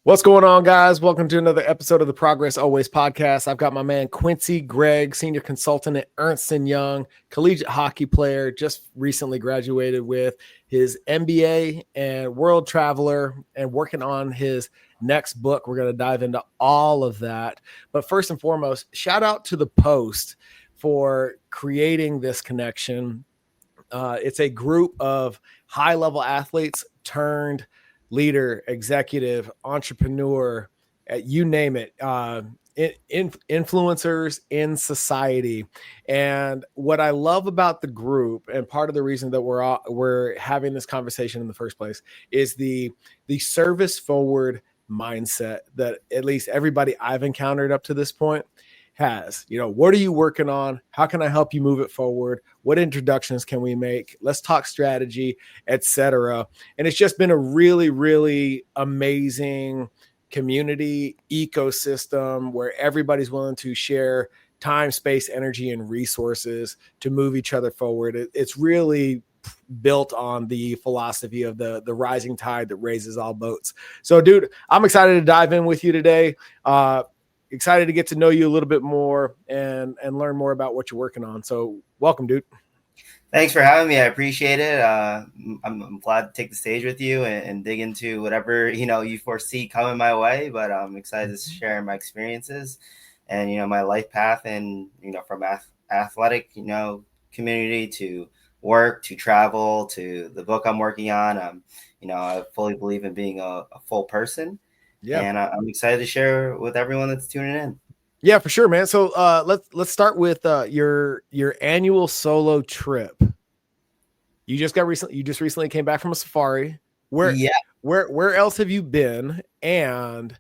What's going on, guys? Welcome to another episode of the Progress Always podcast. I've got my man Quincy Gregg, senior consultant at Ernst Young, collegiate hockey player, just recently graduated with his MBA and world traveler and working on his next book. We're going to dive into all of that. But first and foremost, shout out to the Post for creating this connection. It's a group of high-level athletes turned leader, executive, entrepreneur, you name it, influencers in society. And what I love about the group, and part of the reason that we're having this conversation in the first place, is the service forward mindset that at least everybody I've encountered up to this point has. What are you working on? How can I help you move it forward? What introductions can we make? Let's talk strategy, etc. And it's just been a really, really amazing community ecosystem where everybody's willing to share time, space, energy, and resources to move each other forward. It's really built on the philosophy of the rising tide that raises all boats. So, dude, I'm excited to dive in with you today. Excited to get to know you a little bit more and learn more about what you're working on. So welcome, dude. Thanks for having me. I appreciate it. I'm glad to take the stage with you and dig into whatever, you foresee coming my way, but I'm excited to share my experiences and, my life path and, from athletic, community to work, to travel, to the book I'm working on. I fully believe in being a full person. Yeah. And I'm excited to share with everyone that's tuning in. Yeah, for sure, man. So let's start with your annual solo trip. You just recently came back from a safari. Where else have you been, and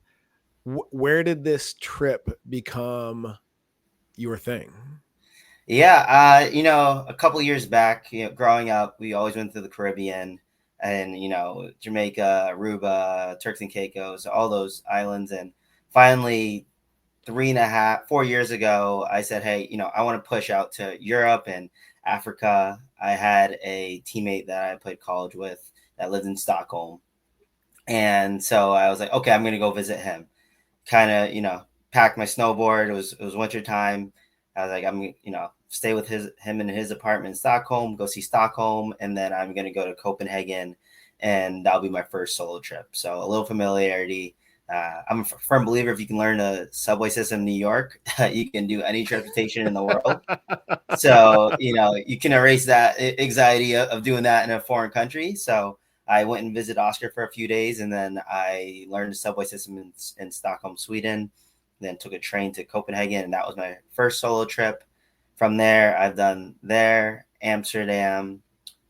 where did this trip become your thing? Yeah, a couple of years back, growing up, we always went to the Caribbean. And, Jamaica, Aruba, Turks and Caicos, all those islands. And finally, 4 years ago, I said, hey, I want to push out to Europe and Africa. I had a teammate that I played college with that lived in Stockholm. And so I was like, okay, I'm going to go visit him. Kind of, packed my snowboard. It was winter time. I was like, I'm, stay with him in his apartment in Stockholm, go see Stockholm, and then I'm going to go to Copenhagen, and that'll be my first solo trip. So a little familiarity. I'm a firm believer if you can learn a subway system in New York, you can do any transportation in the world. So, you can erase that anxiety of doing that in a foreign country. So I went and visited Oscar for a few days, and then I learned the subway system in Stockholm, Sweden, then took a train to Copenhagen, and that was my first solo trip. From there, I've done Amsterdam,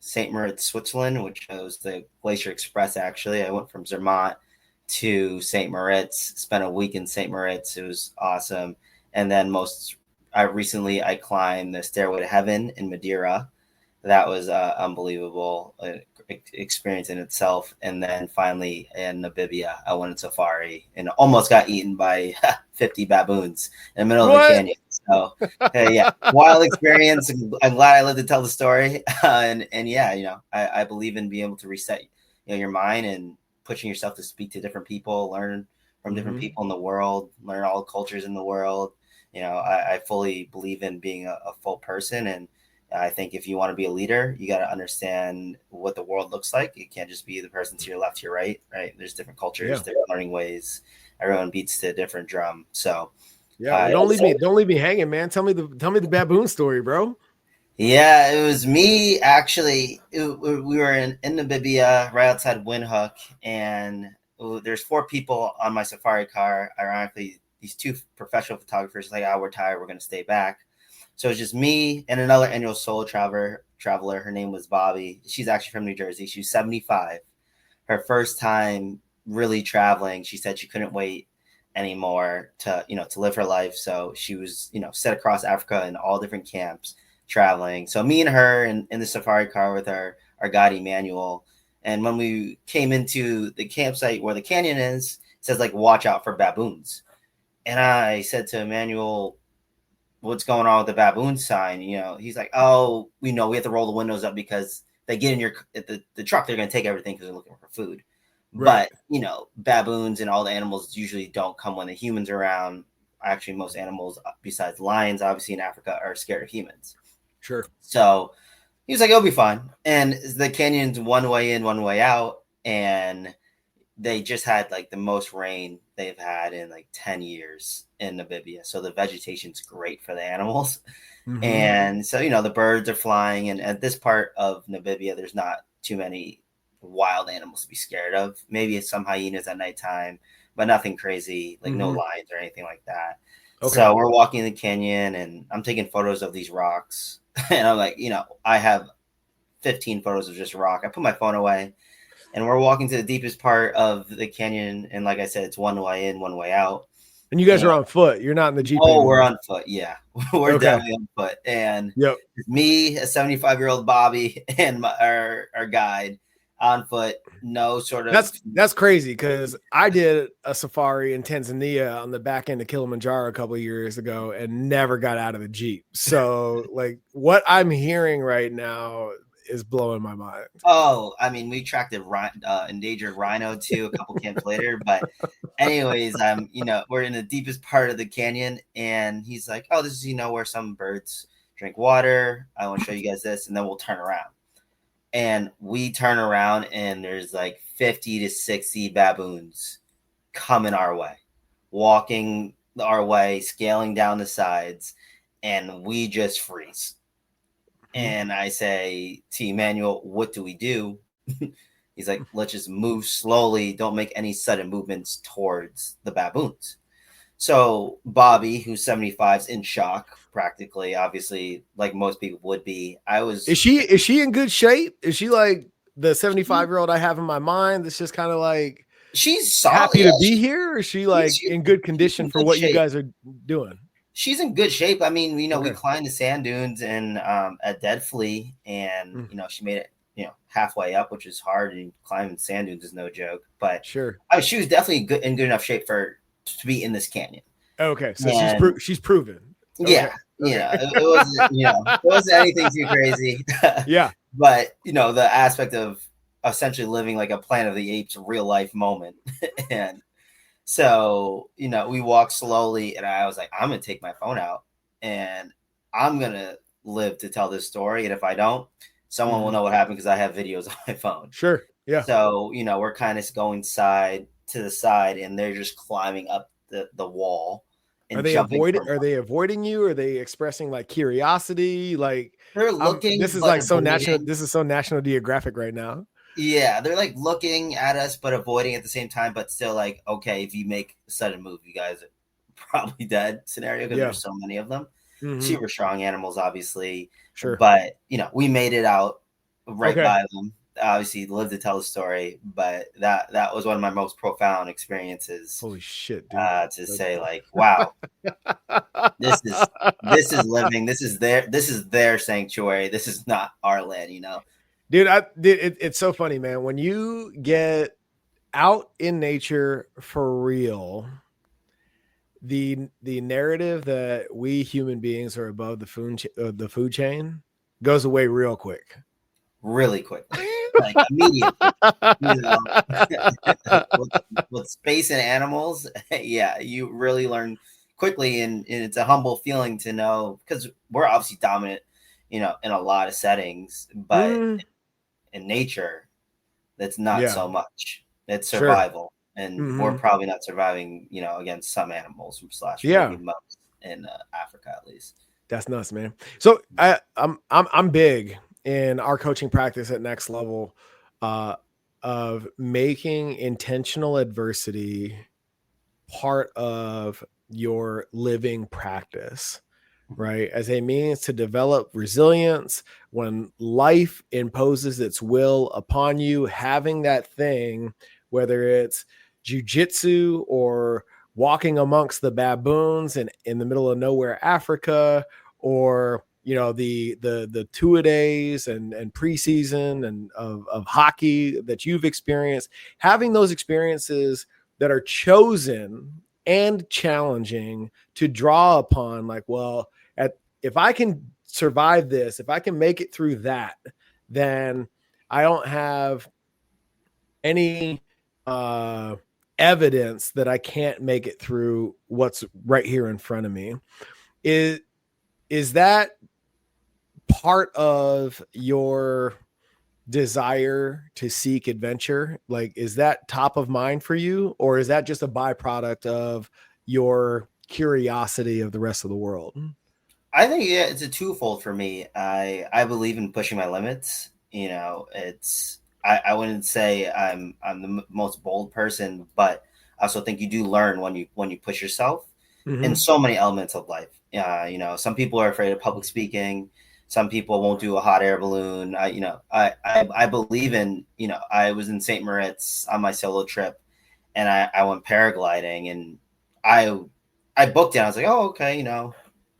St. Moritz, Switzerland, which was the Glacier Express, actually. I went from Zermatt to St. Moritz, spent a week in St. Moritz. It was awesome. And then I climbed the Stairway to Heaven in Madeira. That was unbelievable experience in itself. And then finally in Namibia, I went on safari and almost got eaten by 50 baboons in the middle of the canyon. So yeah, wild experience. I'm glad I lived to tell the story. And yeah, I believe in being able to reset your mind and pushing yourself to speak to different people, learn from different people in the world, learn all the cultures in the world. I fully believe in being a full person. And I think if you want to be a leader, you got to understand what the world looks like. You can't just be the person to your left, to your right. There's different cultures, different learning ways. Everyone beats to a different drum. So yeah, don't leave me hanging, man. Tell me the baboon story, bro. Yeah, it was me actually. We were in Namibia, right outside Windhoek, and there's 4 people on my safari car. Ironically, these 2 professional photographers like, we're tired, we're going to stay back. So it's just me and another annual solo traveler. Her name was Bobby. She's actually from New Jersey. She's 75. Her first time really traveling. She said she couldn't wait anymore to live her life. So she was, set across Africa in all different camps traveling. So me and her in the safari car with our guide Emmanuel. And when we came into the campsite where the canyon is, it says watch out for baboons. And I said to Emmanuel, what's going on with the baboon sign? He's like, oh, we have to roll the windows up because they get in the truck, they're going to take everything because they're looking for food. Right. But, baboons and all the animals usually don't come when the humans are around. Actually, most animals, besides lions, obviously in Africa, are scared of humans. Sure. So he was like, it'll be fine. And the canyon's one way in, one way out. And they just had like the most rain they've had in like 10 years in Namibia. So the vegetation's great for the animals. Mm-hmm. And so, the birds are flying. And at this part of Namibia, there's not too many wild animals to be scared of. Maybe it's some hyenas at nighttime, but nothing crazy, like no lions or anything like that. Okay. So we're walking in the canyon and I'm taking photos of these rocks. And I'm like, I have 15 photos of just rock. I put my phone away and we're walking to the deepest part of the canyon. And like I said, it's one way in, one way out. And you guys are on foot. You're not in the Jeep anymore. We're on foot. Yeah, we're definitely on foot. And me, a 75-year-old Bobby, and our guide on foot. No sort of. That's crazy because I did a safari in Tanzania on the back end of Kilimanjaro a couple of years ago and never got out of the Jeep. So like what I'm hearing right now is blowing my mind. Oh, I mean, we tracked a endangered rhino too a couple camps later. But anyways, we're in the deepest part of the canyon and he's like, oh, this is, where some birds drink water. I want to show you guys this. And then we'll turn around. And we turn around and there's like 50 to 60 baboons coming our way, walking our way, scaling down the sides. And we just freeze. And I say to Emmanuel, what do we do? He's like, let's just move slowly. Don't make any sudden movements towards the baboons. So Bobby, who's 75, is in shock, practically, obviously, like most people would be. Is she in good shape? Is she like the 75-year-old I have in my mind? That's just kind of like she's happy to be here, or is she like in good condition for what you guys are doing? She's in good shape. I mean, we climbed the sand dunes and at Dead Flea, and she made it, halfway up, which is hard. And climbing sand dunes is no joke. But sure, she was definitely in good enough shape to be in this canyon. Okay, so she's proven. Yeah, it wasn't anything too crazy. Yeah, but the aspect of essentially living like a Planet of the Apes real life moment, and. So, we walked slowly and I was like, I'm going to take my phone out and I'm going to live to tell this story. And if I don't, someone will know what happened because I have videos on my phone. Sure. Yeah. So, we're kind of going side to the side and they're just climbing up the wall. And are they avoiding you? Are they expressing like curiosity? Like they're looking. This is like so national. This is so National Geographic right now. Yeah, they're like looking at us, but avoiding at the same time, but still like, okay, if you make a sudden move, you guys are probably dead scenario because there's so many of them. Super strong animals, obviously. Sure. But, we made it out right by them. Obviously, lived to tell the story, but that was one of my most profound experiences. Holy shit, dude. To say like, wow, this is living. This is their sanctuary. This is not our land, Dude, it's so funny, man. When you get out in nature for real, the narrative that we human beings are above the food chain goes away real quick. Really quickly, like immediately. With space and animals, yeah, you really learn quickly, and it's a humble feeling to know because we're obviously dominant, in a lot of settings, but in nature, that's not so much. It's survival, and we're probably not surviving, against some animals maybe most in Africa at least. That's nuts, man. So I'm big in our coaching practice at Next Level of making intentional adversity part of your living practice, right? As a means to develop resilience when life imposes its will upon you, having that thing, whether it's jujitsu or walking amongst the baboons in the middle of nowhere, Africa, or the two-a-days and preseason and of hockey that you've experienced, having those experiences that are chosen and challenging to draw upon, like, well, if I can survive this, if I can make it through that, then I don't have any uh, evidence that I can't make it through what's right here in front of me. Is is that part of your desire to seek adventure? Like, is that top of mind for you, or is that just a byproduct of your curiosity of the rest of the world? I think yeah, it's a twofold for me. I believe in pushing my limits. It's I wouldn't say I'm the most bold person, but I also think you do learn when you push yourself in Mm-hmm. so many elements of life. Some people are afraid of public speaking. Some people won't do a hot air balloon. I believe in, I was in St. Moritz on my solo trip, and I went paragliding, and I I booked it. I was like, oh, okay,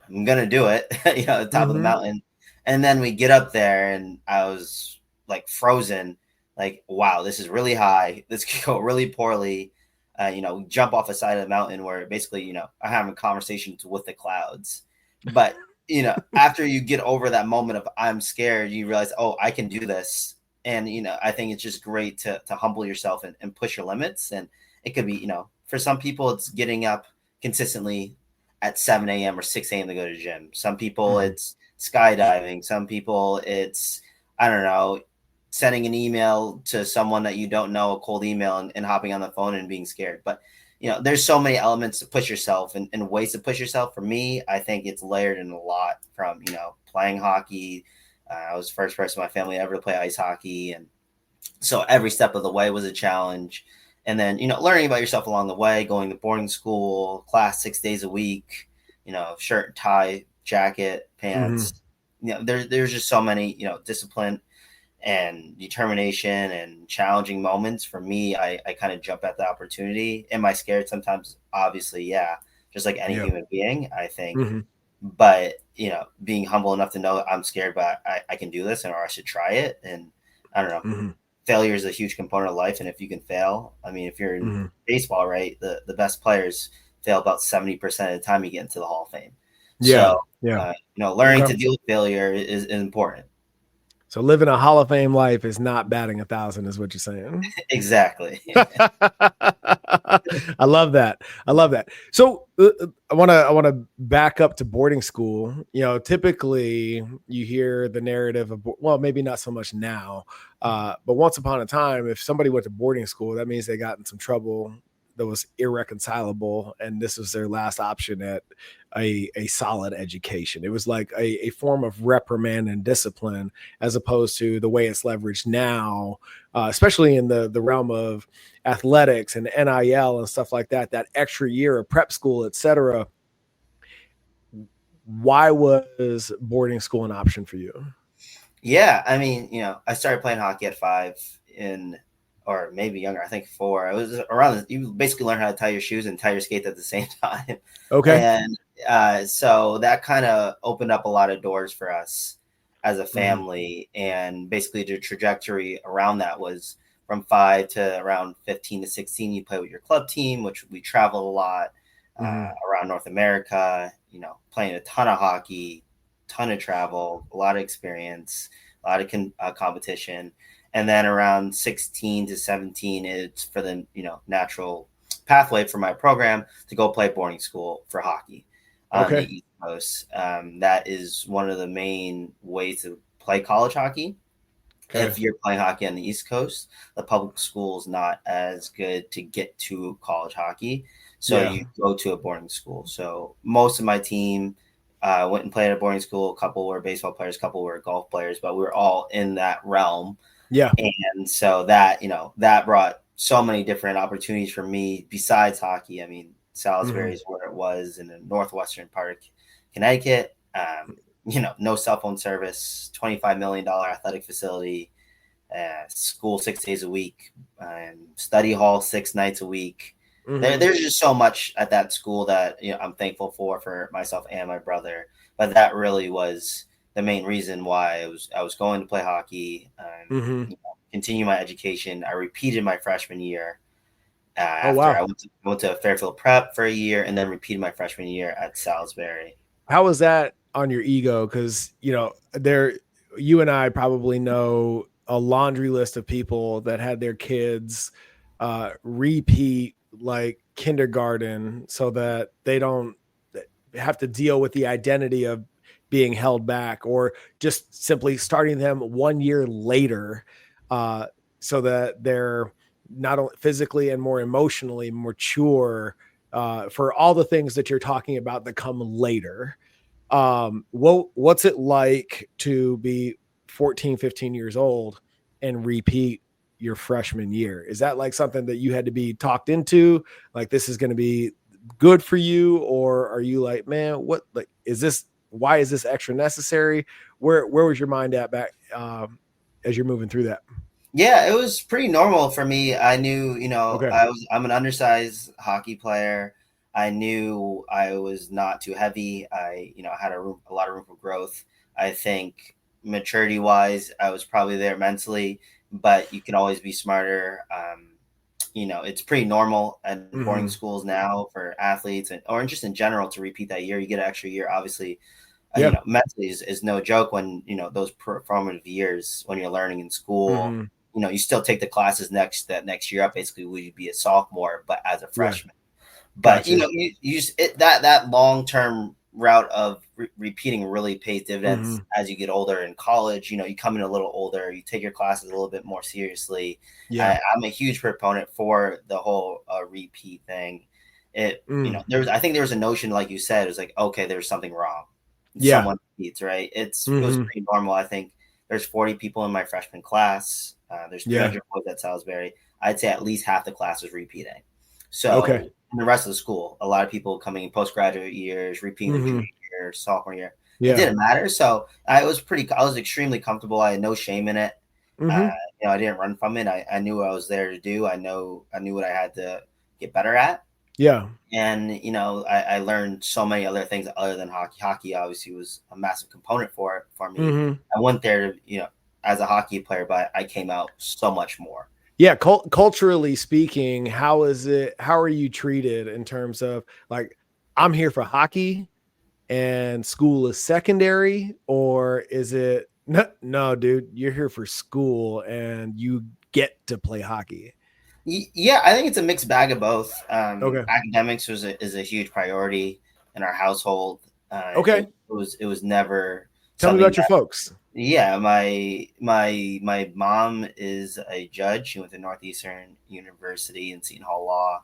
I'm gonna do it, at the top of the Mm-hmm. mountain. And then we get up there, and I was like frozen. Like, wow, this is really high. This could go really poorly. We jump off the side of the mountain where basically, I'm having conversations with the clouds. But after you get over that moment of I'm scared, you realize, oh, I can do this. And I think it's just great to humble yourself and push your limits. And it could be, for some people, it's getting up consistently at 7 a.m. or 6 a.m. to go to the gym. Some people Mm-hmm. it's skydiving. Some people it's, I don't know, sending an email to someone that you don't know, a cold email, and hopping on the phone and being scared. But there's so many elements to push yourself and ways to push yourself. For me, I think it's layered in a lot from, playing hockey. I was the first person in my family ever to play ice hockey. And so every step of the way was a challenge. And then, learning about yourself along the way, going to boarding school, class 6 days a week, shirt, tie, jacket, Mm-hmm. pants. There's just so many, discipline and determination and challenging moments. For me, I kind of jump at the opportunity. Am I scared sometimes? Obviously, yeah, just like any Yeah. human being, I think. Mm-hmm. But being humble enough to know I'm scared, but I can do this, and or I should try it. And I don't know, Mm-hmm. failure is a huge component of life. And if you can fail, I mean, if you're in Mm-hmm. baseball, right, the best players fail about 70% of the time you get into the Hall of Fame. Yeah. So, Yeah. learning Okay. to deal with failure is important. So living a Hall of Fame life is not batting 1,000, is what you're saying. Exactly. I love that. I love that. So I want to back up to boarding school. Typically you hear the narrative of, well, maybe not so much now, but once upon a time, if somebody went to boarding school, that means they got in some trouble that was irreconcilable, and this was their last option at a solid education. It was like a form of reprimand and discipline, as opposed to the way it's leveraged now, especially in the realm of athletics and NIL and stuff like that. That extra year of prep school, etc. Why was boarding school an option for you? Yeah, I mean, I started playing hockey at 5 in, or maybe younger. I think 4. I was around. You basically learn how to tie your shoes and tie your skates at the same time, Okay. and so that kind of opened up a lot of doors for us as a Mm-hmm. family. And basically, the trajectory around that was from 5 to around 15 to 16. You play with your club team, which we travel a lot Mm-hmm. around North America. Playing a ton of hockey, ton of travel, a lot of experience, a lot of competition. And then around 16 to 17, it's for the natural pathway for my program to go play boarding school for hockey on the Okay. East Coast. That is one of the main ways to play college hockey. Okay. If you're playing hockey on the East Coast, the public school is not as good to get to college hockey. So Yeah. you go to a boarding school. So most of my team went and played at a boarding school. A couple were baseball players, a couple were golf players, but we were all in that realm. Yeah. And so that brought so many different opportunities for me besides hockey. I mean, Mm-hmm. Salisbury is where it was in the northwestern part of Connecticut. No cell phone service, $25 million athletic facility, school 6 days a week, study hall 6 nights a week. Mm-hmm. There's just so much at that school that I'm thankful for myself and my brother. But that really was the main reason why I was going to play hockey and Mm-hmm. continue my education. I repeated my freshman year Oh after wow. I went to Fairfield Prep for a year and then repeated my freshman year at Salisbury. How was that on your ego? Because there, you and I probably know a laundry list of people that had their kids repeat like kindergarten so that they don't have to deal with the identity of being held back, or just simply starting them 1 year later, uh, so that they're not only physically and more emotionally mature, for all the things that you're talking about that come later. What's it like to be 14, 15 years old and repeat your freshman year? Is that like something that you had to be talked into, like this is going to be good for you, or are you like, man, what, like, is this, why is this extra necessary? Where was your mind at back, as you're moving through that? Yeah, it was pretty normal for me. I knew, Okay. I'm an undersized hockey player. I knew I was not too heavy. I had a lot of room for growth. I think maturity wise, I was probably there mentally, but you can always be smarter. It's pretty normal at boarding Mm-hmm. schools now for athletes or just in general to repeat that year. You get an extra year, obviously. Yeah. Mentally is no joke when those formative years when you're learning in school. Mm-hmm. You still take the classes that next year up. Basically, will you be a sophomore, but as a Yeah. freshman. But Gotcha. you just that long term route of repeating really pays dividends Mm-hmm. as you get older in college. You come in a little older, you take your classes a little bit more seriously. Yeah. I'm a huge proponent for the whole repeat thing. Mm. I think there was a notion, like you said, it was like, okay, there's something wrong. Yeah. Someone repeats, right? It was Mm-hmm. pretty normal. I think there's 40 people in my freshman class. There's Yeah. 300 boys at Salisbury. I'd say at least half the class was repeating. Okay. So and the rest of the school, a lot of people coming in postgraduate years, repeating their junior Mm-hmm. year, sophomore year. It Yeah. didn't matter. So I was extremely comfortable. I had no shame in it. Uh, Mm-hmm. I didn't run from it. I knew what I was there to do. I knew what I had to get better at. Yeah. And I learned so many other things other than hockey. Hockey obviously was a massive component for me. Mm-hmm. I went there to as a hockey player, but I came out so much more. Yeah, culturally speaking, how is it, how are you treated in terms of like, I'm here for hockey and school is secondary, or is it no, no, dude, you're here for school and you get to play hockey? Yeah, I think it's a mixed bag of both. Okay. Academics is a huge priority in our household. Okay. It was never Tell me something about your that. folks. Yeah, my mom is a judge. She went to Northeastern University in Seton Hall Law.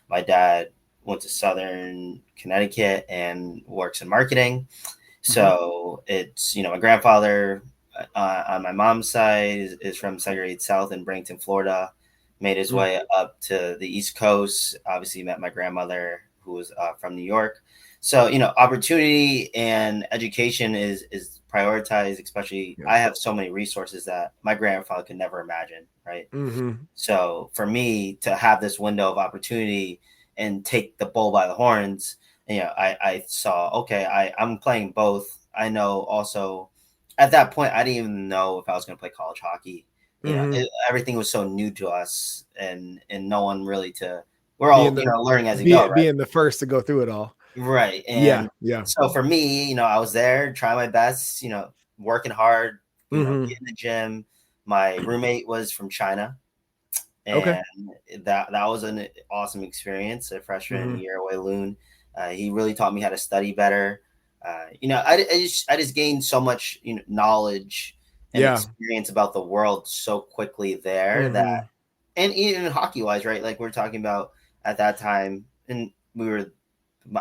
My dad went to Southern Connecticut and works in marketing. Mhm. So it's my grandfather on my mom's side is from Segregated South in Bradenton, Florida. Made his Mm. way up to the East Coast. Obviously, met my grandmother who was from New York. So opportunity and education is prioritized. Especially, Yeah. I have so many resources that my grandfather could never imagine. Right. Mhm. So for me to have this window of opportunity and take the bull by the horns, I saw, okay, I'm playing both. I know also at that point, I didn't even know if I was going to play college hockey. Mhm. Everything was so new to us and no one really we're all, Being the learning as you go, right? being the first to go through it all. Right. Yeah, And yeah. so for me, I was there, trying my best, working hard, Mhm. get in the gym. My roommate was from China, Okay. and that was an awesome experience. A freshman Mhm. year away, Loon. He really taught me how to study better. I just gained so much knowledge and Yeah. experience about the world so quickly there that, Mhm. and even hockey wise, right? Like we're talking about at that time, and we were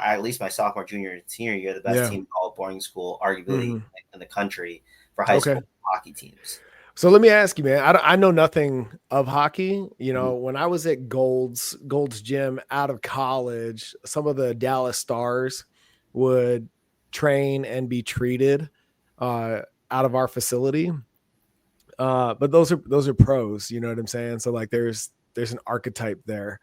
at least my sophomore, junior, and senior year, the best Yeah. team in all boarding school, arguably Mhm. in the country for high Okay. school hockey teams. So let me ask you, man. I know nothing of hockey. Mhm. When I was at Gold's Gym out of college, some of the Dallas Stars would train and be treated out of our facility. But those are pros. You know what I'm saying? So like, there's an archetype there.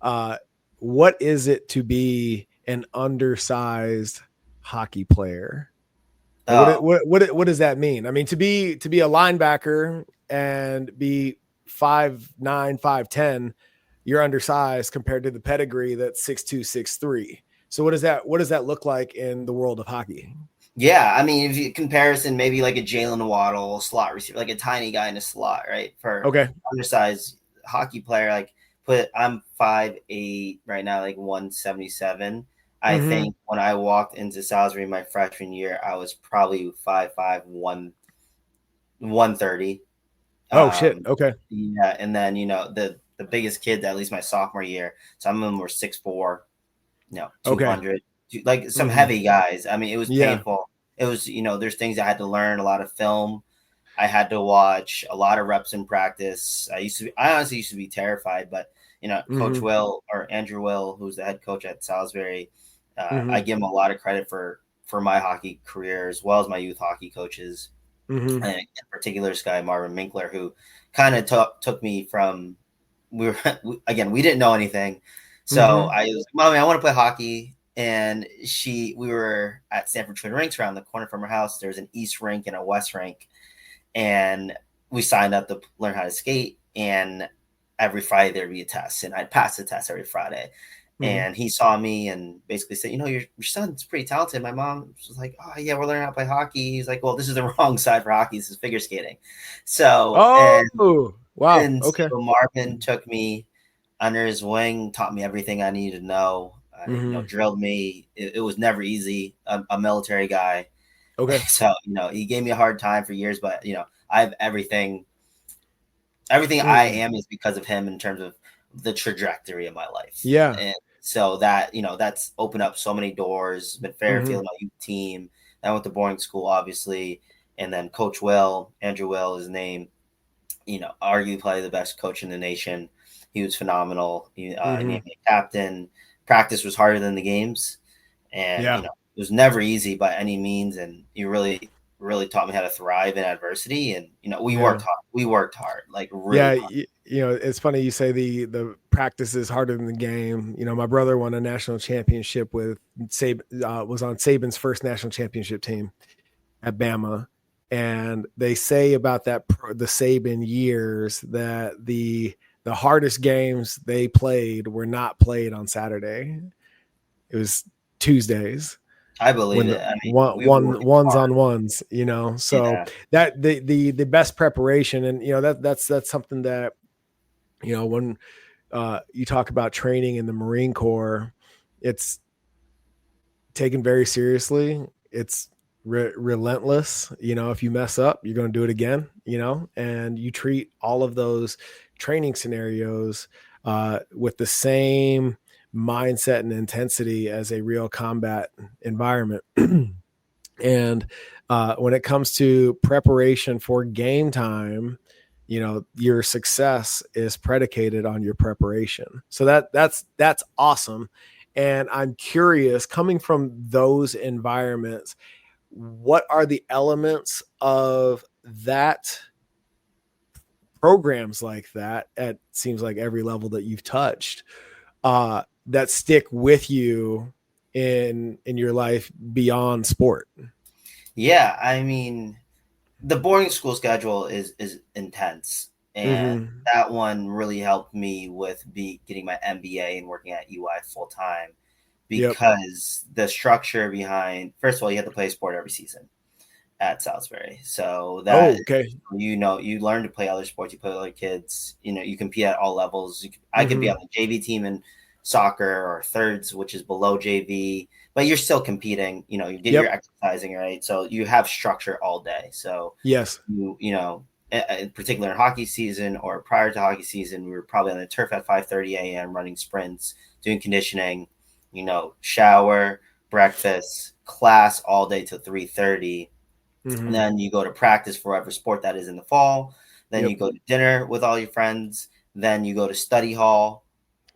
Uh, what is it to be an undersized hockey player? Like, Oh, what does that mean? I mean, to be a linebacker and be 5'9", 5'10", you're undersized compared to the pedigree that's 6'2", 6'3". So what does that look like in the world of hockey? yeah, I mean, if you comparison, maybe like a Jalen Waddle slot receiver, like a tiny guy in a slot, right? For Okay. undersized hockey player, like I'm 5'8" right now, like 177. I Mm-hmm. think when I walked into Salisbury my freshman year, I was probably 5'5", 130. Oh shit. Um, Okay. yeah, and then the biggest kid, at least my sophomore year, some of them were 6'4", Okay. 200, like some Mm-hmm. heavy guys. I mean, it was Yeah. painful. It was, there's things I had to learn, a lot of film. I had to watch a lot of reps in practice. I honestly used to be terrified, but Coach Mm-hmm. Will, or Andrew Will, who's the head coach at Salisbury, Mm-hmm. I give him a lot of credit for my hockey career as well as my youth hockey coaches, Mm-hmm. and in particular, this guy Marvin Minkler, who kind of took me from again, we didn't know anything, so Mm-hmm. I was like, "Mommy, I want to play hockey." And we were at Stanford Twin Rinks around the corner from our house. There's an East rink and a West rink, and we signed up to learn how to skate. And every Friday there'd be a test, and I'd pass the test every Friday. Mm-hmm. And he saw me and basically said, your son's pretty talented. My mom was like, "Oh yeah, we're learning how to play hockey." He's like, "Well, this is the wrong side for hockey. This is figure skating." So Oh wow. and Okay. so Marvin took me under his wing, taught me everything I needed to know. Mm-hmm. Drilled me. It was never easy. A military guy, Okay. so he gave me a hard time for years. But I have everything. Everything I Mm. am is because of him in terms of the trajectory of my life. Yeah. And so that's opened up so many doors. Been Mm-hmm. Fairfield, my youth team. I went to boarding school, obviously, and then Coach Will, Andrew Will, his name. Arguably probably the best coach in the nation. He was phenomenal. He Mm-hmm. named me captain. Practice was harder than the games, and Yeah. it was never easy by any means. And he really, really taught me how to thrive in adversity. And we Yeah. worked hard. We worked hard, like Yeah, really hard. it's funny you say the practice is harder than the game. My brother won a national championship with was on Saban's first national championship team at Bama, and they say about the Saban years that the hardest games they played were not played on Saturday. It was Tuesdays I believe when the it. I mean, one we were one working ones hard. on ones, so Yeah, that the best preparation, and that's something that when you talk about training in the Marine Corps, it's taken very seriously. It's relentless. If you mess up, you're going to do it again, and you treat all of those training scenarios with the same mindset and intensity as a real combat environment. And when it comes to preparation for game time, your success is predicated on your preparation. So that's awesome. And I'm curious, coming from those environments, what are the elements of that programs like that at seems like every level that you've touched that stick with you in your life beyond sport? yeah. I mean, the boarding school schedule is intense, and Mm-hmm. that one really helped me with getting my MBA and working at UI full time, Yep. because the structure behind, first of all, you have to play a sport every season at Salisbury, so that Oh, okay. you learn to play other sports, you play with other kids, you compete at all levels. I could be Mm-hmm. on the JV team in soccer, or thirds, which is below JV, but you're still competing. You're Yep. exercising, right? So you have structure all day. So Yes. in particular in hockey season or prior to hockey season, we were probably on the turf at 5:30 a.m. running sprints, doing conditioning, shower, breakfast, class all day till 3:30. And Mm-hmm. then you go to practice for whatever sport that is in the fall. Then Yep. you go to dinner with all your friends. Then you go to study hall.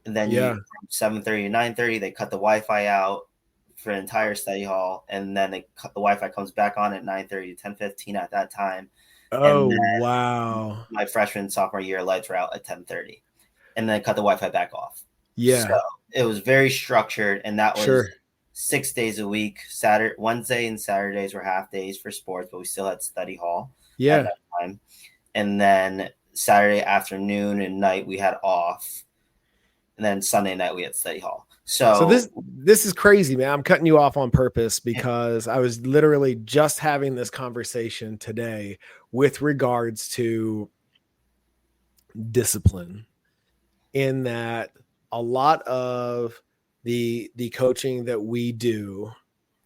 And then Yeah. from 7:30 to 9:30, they cut the Wi-Fi out for an entire study hall, and then the Wi-Fi comes back on at 9:30 to 10:15 at that time. And Oh, then wow. my freshman sophomore year, lights were out at 10:30, and then cut the Wi-Fi back off. So Yeah. it was very structured, and that was Sure. 6 days a week. Wednesday and Saturdays were half days for sports, but we still had study hall at Yeah. that time. And then Saturday afternoon and night we had off, and then Sunday night we had study hall. So So this is crazy, man. I'm cutting you off on purpose because I was literally just having this conversation today with regards to discipline. in that a lot of the coaching that we do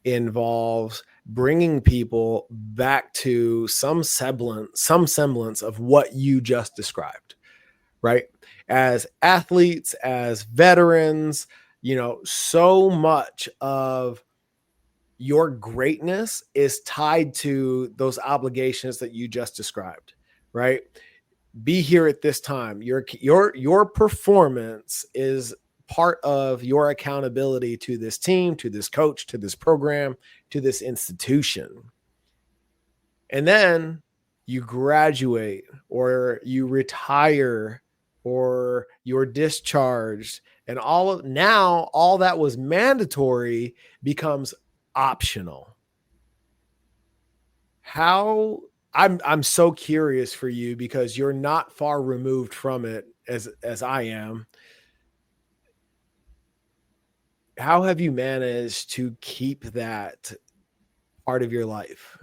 involves bringing people back to some semblance of what you just described, right? As athletes, as veterans, so much of your greatness is tied to those obligations that you just described, right? Be here at this time. Your performance is part of your accountability to this team, to this coach, to this program, to this institution. And then you graduate or you retire or you're discharged, and all that was mandatory becomes optional. How I'm so curious for you because you're not far removed from it as I am. How have you managed to keep that part of your life?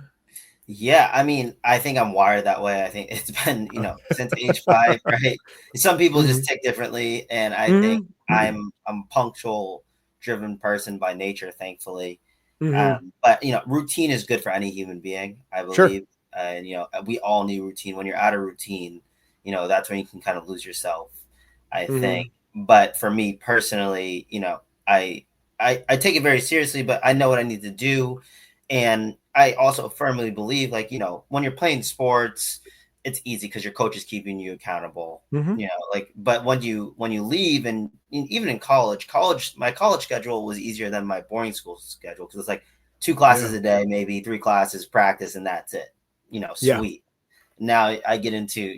Yeah, I mean, I think I'm wired that way. I think it's been, since age 5, right? Some people just Mhm. tick differently, and I think Mhm. I'm a punctual driven person by nature, thankfully. Mhm. But routine is good for any human being, I Sure. believe. And we all need routine. When you're out of routine, that's when you can kind of lose yourself, I think. Mhm. But for me personally, I I take it very seriously, but I know what I need to do. And I also firmly believe, like, when you're playing sports, it's easy because your coach is keeping you accountable. Mhm. Like, but when you leave, and even in my college schedule was easier than my boarding school schedule because it's like 2 classes Yeah. a day, maybe 3 classes, practice, and that's it. Yeah. Sweet. Now I get into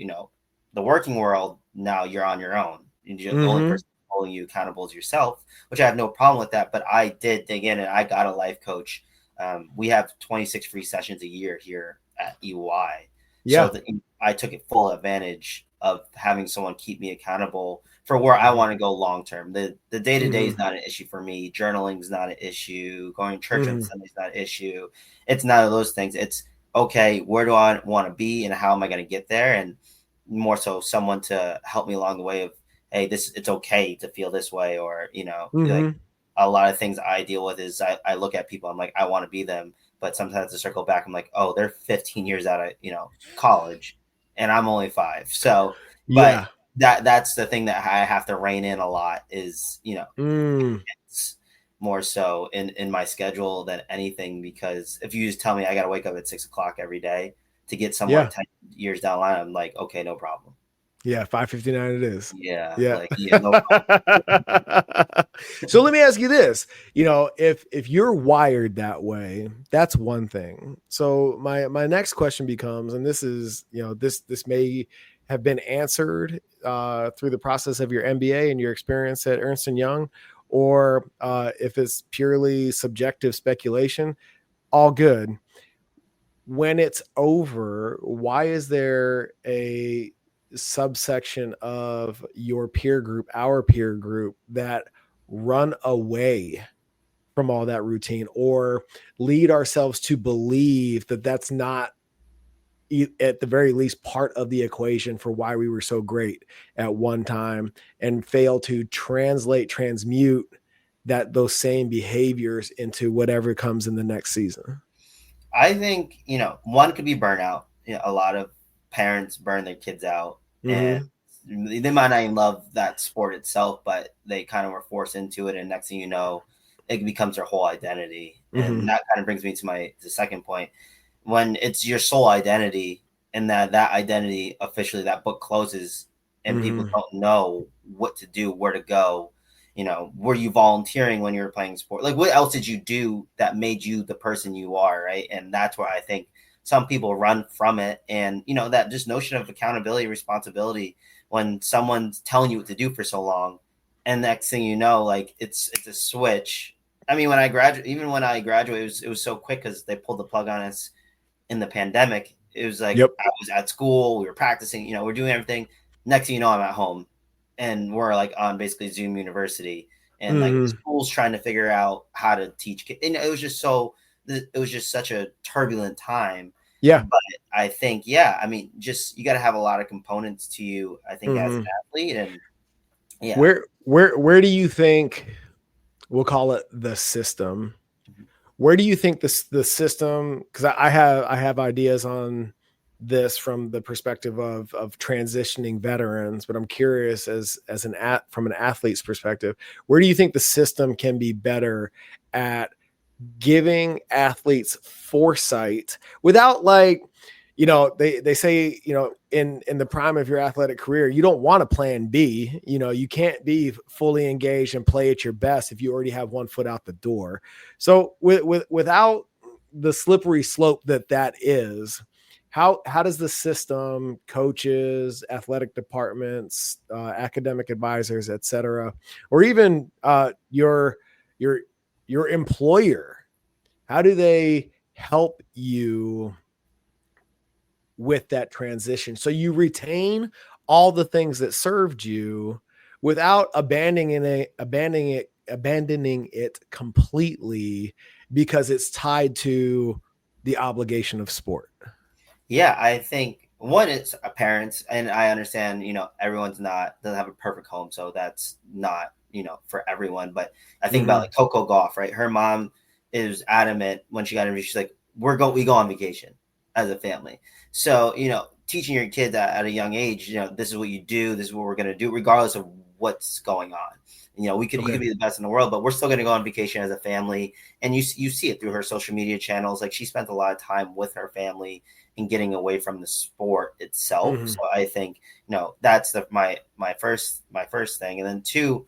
the working world. Now you're on your own. The only Mhm. person holding you accountable is yourself, which I have no problem with that. But I did dig in, and I got a life coach. We have 26 free sessions a year here at EY, so Yeah. I took it full advantage of having someone keep me accountable for where I Mhm. want to go long term. The day to day is Mhm. not an issue for me. Journaling is not an issue. Going to church on Mhm. Sunday is not an issue. It's none of those things. It's okay, where do I want to be and how am I going to get there? And more so someone to help me along the way of, hey, it's okay to feel this way. Or, like Mhm. a lot of things I deal with is I look at people, I'm like, I want to be them. But sometimes to circle back, I'm like, oh, they're 15 years out of, college and I'm only 5. So, but Yeah. that's the thing that I have to rein in a lot is, Mm. it's more so in my schedule than anything, because if you just tell me I got to wake up at 6 o'clock every day to get somewhere Yeah. 10 years down the line, I'm like, okay, no problem. Yeah, 5:59 it is. Yeah, Yeah. like, yeah, no problem. So let me ask you this, if you're wired that way, that's one thing. So my next question becomes, and this is, this may have been answered through the process of your MBA and your experience at Ernst Young, or if it's purely subjective speculation, all good. When it's over, why is there a subsection of your peer group, our peer group, that run away from all that routine or lead ourselves to believe that that's not, at the very least, part of the equation for why we were so great at one time, and fail to transmute those same behaviors into whatever comes in the next season? I think, one could be burnout. A lot of parents burn their kids out, and Mm-hmm. they might not even love that sport itself, but they kind of were forced into it. And next thing you know, it becomes their whole identity. And Mm-hmm. that kind of brings me to the second point. When it's your sole identity, and that identity officially, that book closes, and people Mm-hmm. don't know what to do, where to go. Were you volunteering when you were playing sport? Like, what else did you do that made you the person you are, right? And that's where I think some people run from it. And that just notion of accountability, responsibility, when someone's telling you what to do for so long, and next thing you know, like, it's a switch. I mean, even when I graduated, it was so quick because they pulled the plug on us in the pandemic. It was like Yep. I was at school, we were practicing, we're doing everything. Next thing you know, I'm at home, and we're like on basically Zoom University, and like the Mhm. school's trying to figure out how to teach kids. And it was just such a turbulent time. Yeah. But I think, yeah, I mean, just you got to have a lot of components to you, I think, as an Mhm. athlete. And Yeah. Where do you think, we'll call it the system, where do you think the system, because I have ideas on this from the perspective of transitioning veterans, but I'm curious as from an athlete's perspective, where do you think the system can be better at giving athletes foresight without, like, they say, in the prime of your athletic career, you don't want a plan B. You can't be fully engaged and play at your best if you already have one foot out the door. So without the slippery slope that is, how does the system, coaches, athletic departments, academic advisors, et cetera, or even your your employer, how do they help you with that transition so you retain all the things that served you without abandoning it completely because it's tied to the obligation of sport? Yeah, I think one is parents, and I understand, everyone's not doesn't have a perfect home, so that's not, for everyone. But I think about Mm-hmm. like Coco Golf, right? Her mom is adamant when she got interviewed. She's like, we go on vacation as a family. So, teaching your kids at a young age, this is what you do, this is what we're gonna do, regardless of what's going on. You Okay. could be the best in the world, but we're still gonna go on vacation as a family. And you see it through her social media channels. Like, she spent a lot of time with her family and getting away from the sport itself. Mm-hmm. So I think, that's my first thing. And then two,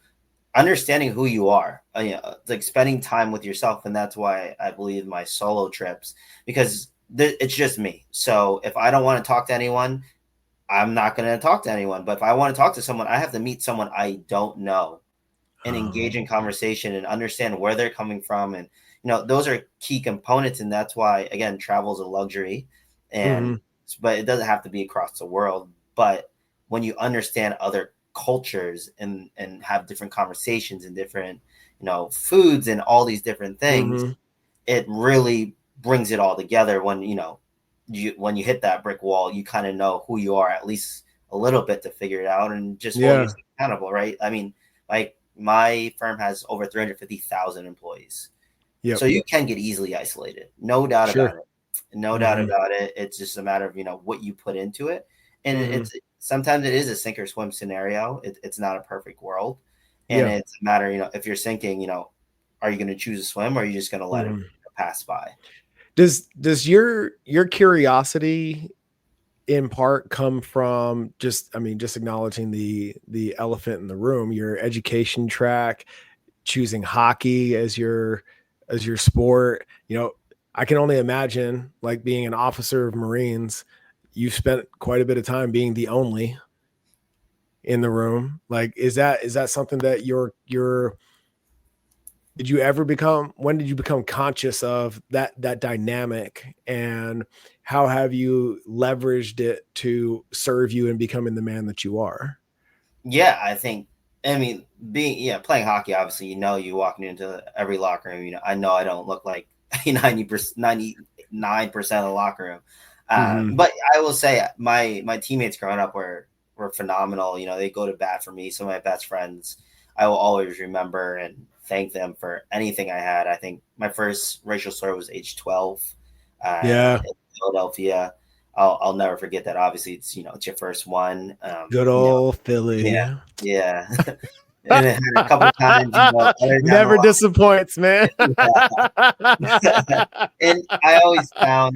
understanding who you are, like spending time with yourself. And that's why I believe my solo trips, because it's just me. So if I don't want to talk to anyone, I'm not going to talk to anyone. But if I want to talk to someone, I have to meet someone I don't know and engage in conversation and understand where they're coming from. And, those are key components. And that's why, again, travel is a luxury. Mm-hmm. But it doesn't have to be across the world. But when you understand other cultures and have different conversations and different, foods and all these different things, Mm-hmm. it really brings it all together. When, when you hit that brick wall, you kind of know who you are, at least a little bit, to figure it out and just hold Yeah. yourself accountable, right? I mean, like, my firm has over 350,000 employees. Yep. So you can get easily isolated. No doubt Sure. about it. No doubt Mm-hmm. about it. It's just a matter of, what you put into it. And Mm-hmm. it's sometimes it is a sink or swim scenario. It's not a perfect world. And Yeah. it's a matter, if you're sinking, are you going to choose to swim, or are you just going to let it Mm-hmm. pass by? Does your curiosity in part come from, just acknowledging the elephant in the room, your education track, choosing hockey as your sport? I can only imagine, like, being an officer of Marines, you spent quite a bit of time being the only in the room. Like, is that something that you're did you ever become when did you become conscious of that dynamic, and how have you leveraged it to serve you in becoming the man that you are? Yeah, I mean, playing hockey, obviously, you walking into every locker room, I know I don't look like 90%, 99% of the locker room. Mm-hmm. But I will say my teammates growing up were phenomenal. They go to bat for me. Some of my best friends, I will always remember and thank them for anything I had. I think my first racial slur was age 12 Yeah. in Philadelphia. I'll never forget that. Obviously, it's your first one. Good old Philly. Yeah, yeah. And it had a couple times, other down the Never disappoints, man. line. Yeah. And I always found,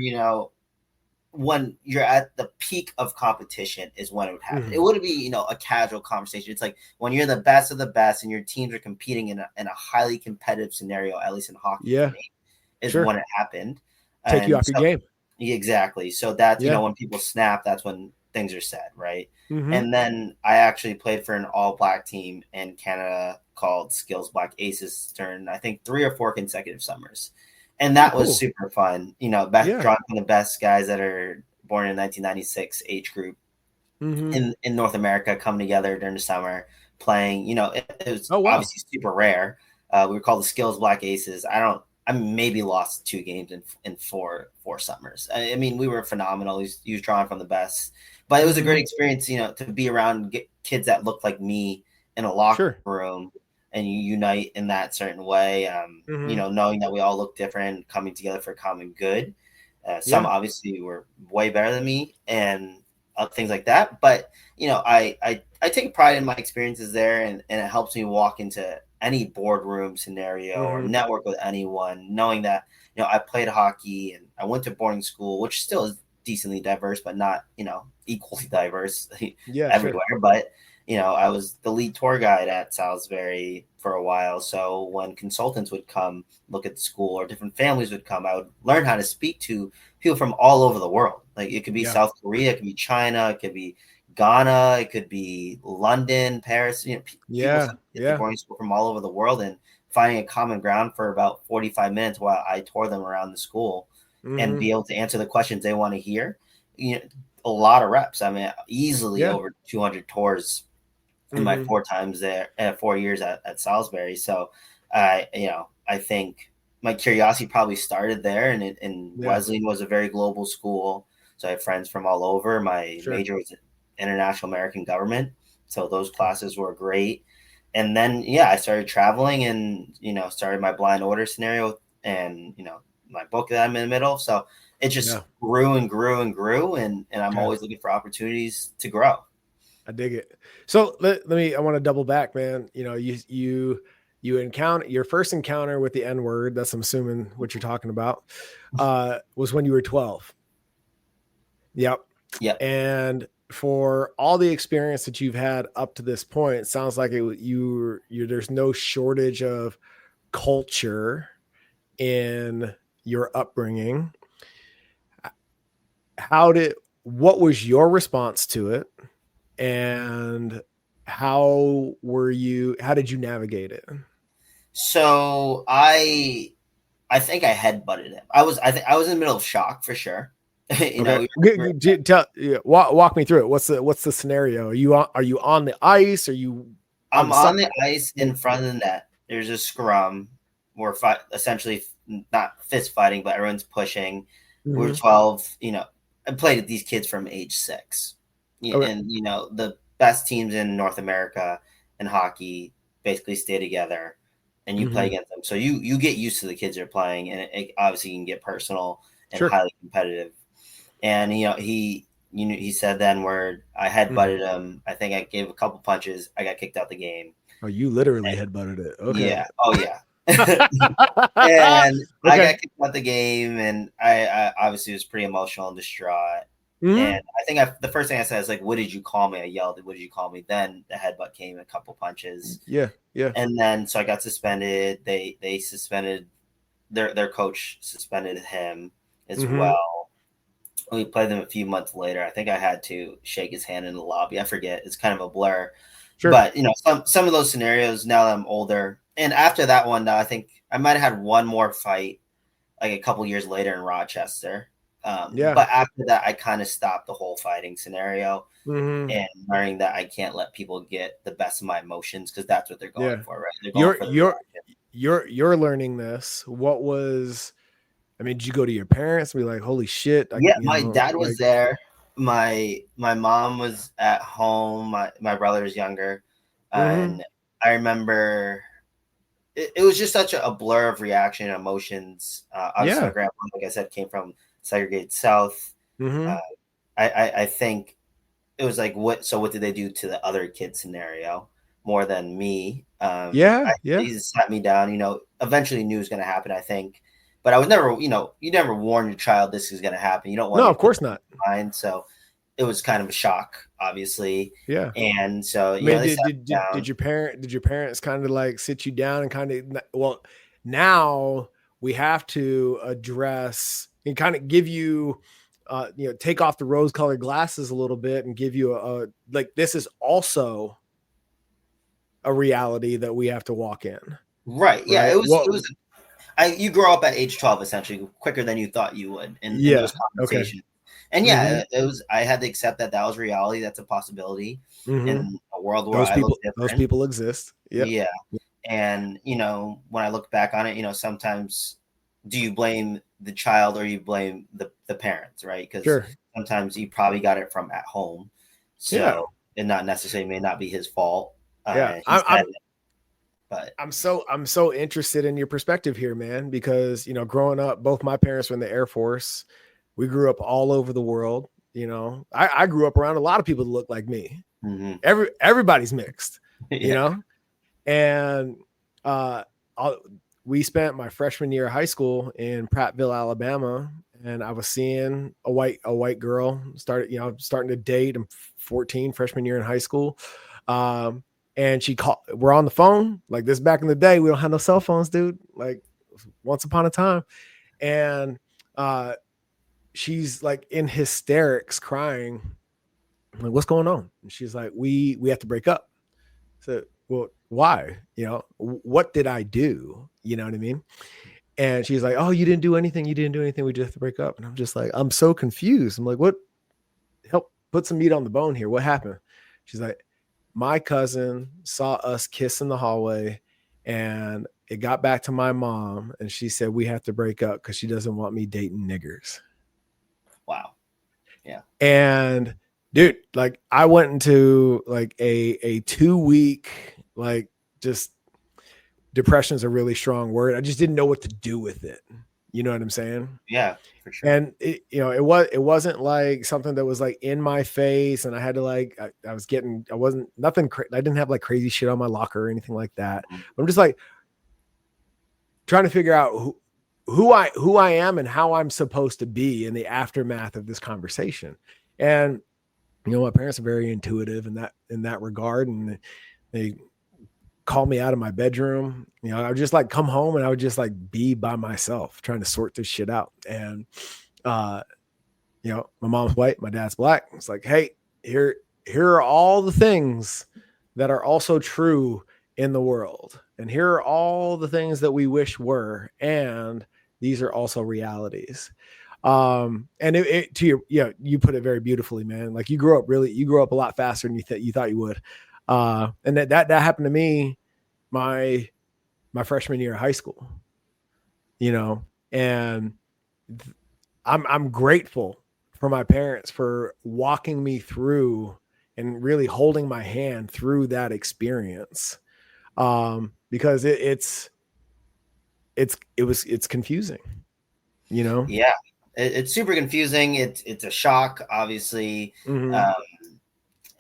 when you're at the peak of competition is when it would happen. It Mhm. wouldn't be, a casual conversation. It's like when you're the best of the best and your teams are competing in a highly competitive scenario, at least in hockey for Yeah, me, is sure. when it happened. Take you And off your so game. exactly. So that's, Yeah. when people snap, that's when things are said, right? Mhm. And then I actually played for an all black team in Canada called Skills Black Aces during, I think, 3 or 4 consecutive summers. And Oh, that was cool. super fun. Back Yeah. drawing from the best guys that are born in 1996 age group Mhm. in North America coming together during the summer playing. It was Oh, wow. obviously super rare. We were called the Skills Black Aces. I maybe lost 2 games in four summers. I mean, we were phenomenal. He was drawing from the best, but it was a great Mhm. experience, to be around kids that looked like me in a locker Sure. room and you unite in that certain way. Hmm. Knowing that we all look different, coming together for common good. Some Yeah. obviously were way better than me and things like that. But I take pride in my experiences there, and it helps me walk into any boardroom scenario or Hmm. network with anyone, knowing that I played hockey and I went to boarding school, which still is decently diverse, but not equally diverse Yeah, sure. everywhere. But I was the lead tour guide at Salisbury for a while. So when consultants would come look at the school or different families would come, I would learn how to speak to people from all over the world. Like it could be Yeah. South Korea, it could be China, it could be Ghana, it could be London, Paris. People Yeah. at the Yeah. boarding school from all over the world, and finding a common ground for about 45 minutes while I tour them around the school and Hmm. be able to answer the questions they want to hear. You know, a lot of reps. I mean, easily Yeah. over 200 tours in my Hmm. 4 times there, 4 years at Salisbury. So, I think my curiosity probably started there, and Yeah. Wesleyan was a very global school. So I have friends from all over. My Sure. major was international American government, so those Okay. classes were great. And then I started traveling, and started my blind order scenario, and my book that I'm in the middle. So it Yeah. just grew and grew and grew, and I'm Yeah. always looking for opportunities to grow. I dig it. So I want to double back, man. You encounter your first encounter with the N word. That's, I'm assuming, what you're talking about. Was when you were 12. Yep. Yep. And for all the experience that you've had up to this point, it sounds like there's no shortage of culture in your upbringing. What was your response to it? And how did you navigate it? So I think I headbutted him. I was in the middle of shock for sure. you Okay. know, Walk me through it. What's the scenario? Are you on the ice? Are you on I'm the side? on the ice in front of the net. There's a scrum. We're essentially not fist fighting, but everyone's pushing. We're Hmm. 12. I played with these kids from age 6, Okay. and the best teams in North America in hockey basically stay together, and you play Hmm. against them. So you get used to the kids you're playing, and it obviously can get personal and Sure. highly competitive. And he said the N word. I Hmm. headbutted him. I think I gave a couple punches. I got kicked out the game. Oh, you literally headbutted it. Okay. Yeah. Oh yeah. And I Okay. got kicked out the game, and I obviously was pretty emotional and distraught. Hmm. And I think the first thing I said is like, "What did you call me?" I yelled, "What did you call me?" Then the headbutt came, a couple punches, Yeah. Yeah. and then so I got suspended. They suspended their coach suspended him as Hmm. well. We played them a few months later. I think I had to shake his hand in the lobby. I forget. It's kind of a blur. Sure. But some of those scenarios now that I'm older, and after that one, I think I might have had one more fight like a couple years later in Rochester. Yeah. But after that, I kind of stopped the whole fighting scenario Hmm. and learning that I can't let people get the best of my emotions because that's what they're going Yeah. for, right? They're going You're for the you're reaction. you're learning this. I mean, did you go to your parents and be like, "Holy shit!" Yeah, my dad was there. My mom was at home. My brother is younger, Hmm. and I remember it was just such a blur of reaction and emotions. Obviously, my Yeah. grandpa, like I said, came from segregated South. Uh, Hmm. I think it was like what. So what did they do to the other kid scenario more than me? Yeah. Yeah. He just sat me down. Eventually knew it was going to happen. I think, but I was never. You never warn your child this is going to happen. You don't want No, to of put course them not. in mind. So it was kind of a shock, obviously. Yeah. And so I mean, they sat me down. did your parents kind of like sit you down and kind of, well, now we have to address and kind of give you, take off the rose colored glasses a little bit and give you like, this is also a reality that we have to walk in, Right. Yeah. right? It was. It Well, was. You grow up at age 12 essentially quicker than you thought you would in yeah. those Okay. conversations. And Hmm. yeah, it was. I had to accept that was reality. That's a possibility Hmm. in a world where Those I look those different. people exist. Yep. Yeah. And when I look back on it, sometimes do you blame the child or you blame the parents, right? Because Sure. sometimes you probably got it from at home, Yeah. so it not necessarily may not be his fault. Yeah. He said it, but I'm so interested in your perspective here, man, because growing up, both my parents were in the Air Force. We grew up all over the world. I grew up around a lot of people that look like me. mm-hmm. Everybody's mixed, Yeah. and uh, I'll, we spent my freshman year of high school in Prattville, Alabama, and I was seeing a white girl starting to date. I'm 14, freshman year in high school. And she called, we're on the phone like this back in the day. We don't have no cell phones, dude. Like once upon a time. And she's like in hysterics crying. I'm like, what's going on? And she's like, we have to break up. So, well, why? What did I do? You know what I mean? And she's like, oh, you didn't do anything. You didn't do anything. We just have to break up. And I'm just like, I'm so confused. I'm like, what? Help put some meat on the bone here. What happened? She's like, my cousin saw us kiss in the hallway and it got back to my mom. And she said, we have to break up because she doesn't want me dating niggers. Wow. Yeah. And dude, like I went into like a 2-week, like just depression is a really strong word. I just didn't know what to do with it. You know what I'm saying? Yeah, for sure. And it wasn't like something that was like in my face and I had to like, I didn't have like crazy shit on my locker or anything like that. Mm-hmm. I'm just like trying to figure out who I am and how I'm supposed to be in the aftermath of this conversation. And my parents are very intuitive in that regard, and they call me out of my bedroom. I would just like come home and I would just like be by myself trying to sort this shit out. And my mom's white, my dad's black. It's like, hey, here are all the things that are also true in the world, and here are all the things that we wish were, and these are also realities. And you put it very beautifully, man. Like you grew up a lot faster than you thought you would. And that happened to me my freshman year of high school, and I'm grateful for my parents for walking me through and really holding my hand through that experience. Because it's confusing, Yeah. It's super confusing. It's a shock, obviously. Mm-hmm.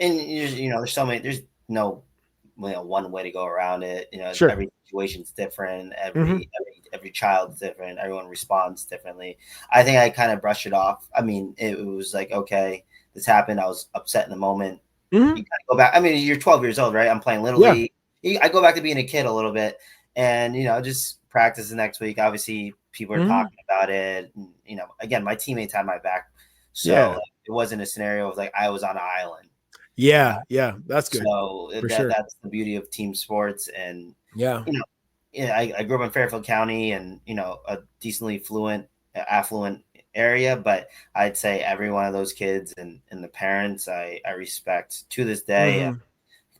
And there's no one way to go around it. Sure. Every situation's different. Mm-hmm. Every child's different. Everyone responds differently. I think I kind of brushed it off. I mean, it was like, okay, this happened. I was upset in the moment. Mm-hmm. You gotta go back. I mean, you're 12 years old, right? I'm playing Little League. I go back to being a kid a little bit, and just practice the next week. Obviously, people are talking about it. And, again, my teammates had my back, so it wasn't a scenario of like I was on an island. Yeah, that's good. So that's the beauty of team sports, and I grew up in Fairfield County, and a decently affluent area, but I'd say every one of those kids and the parents I respect to this day. Mm-hmm.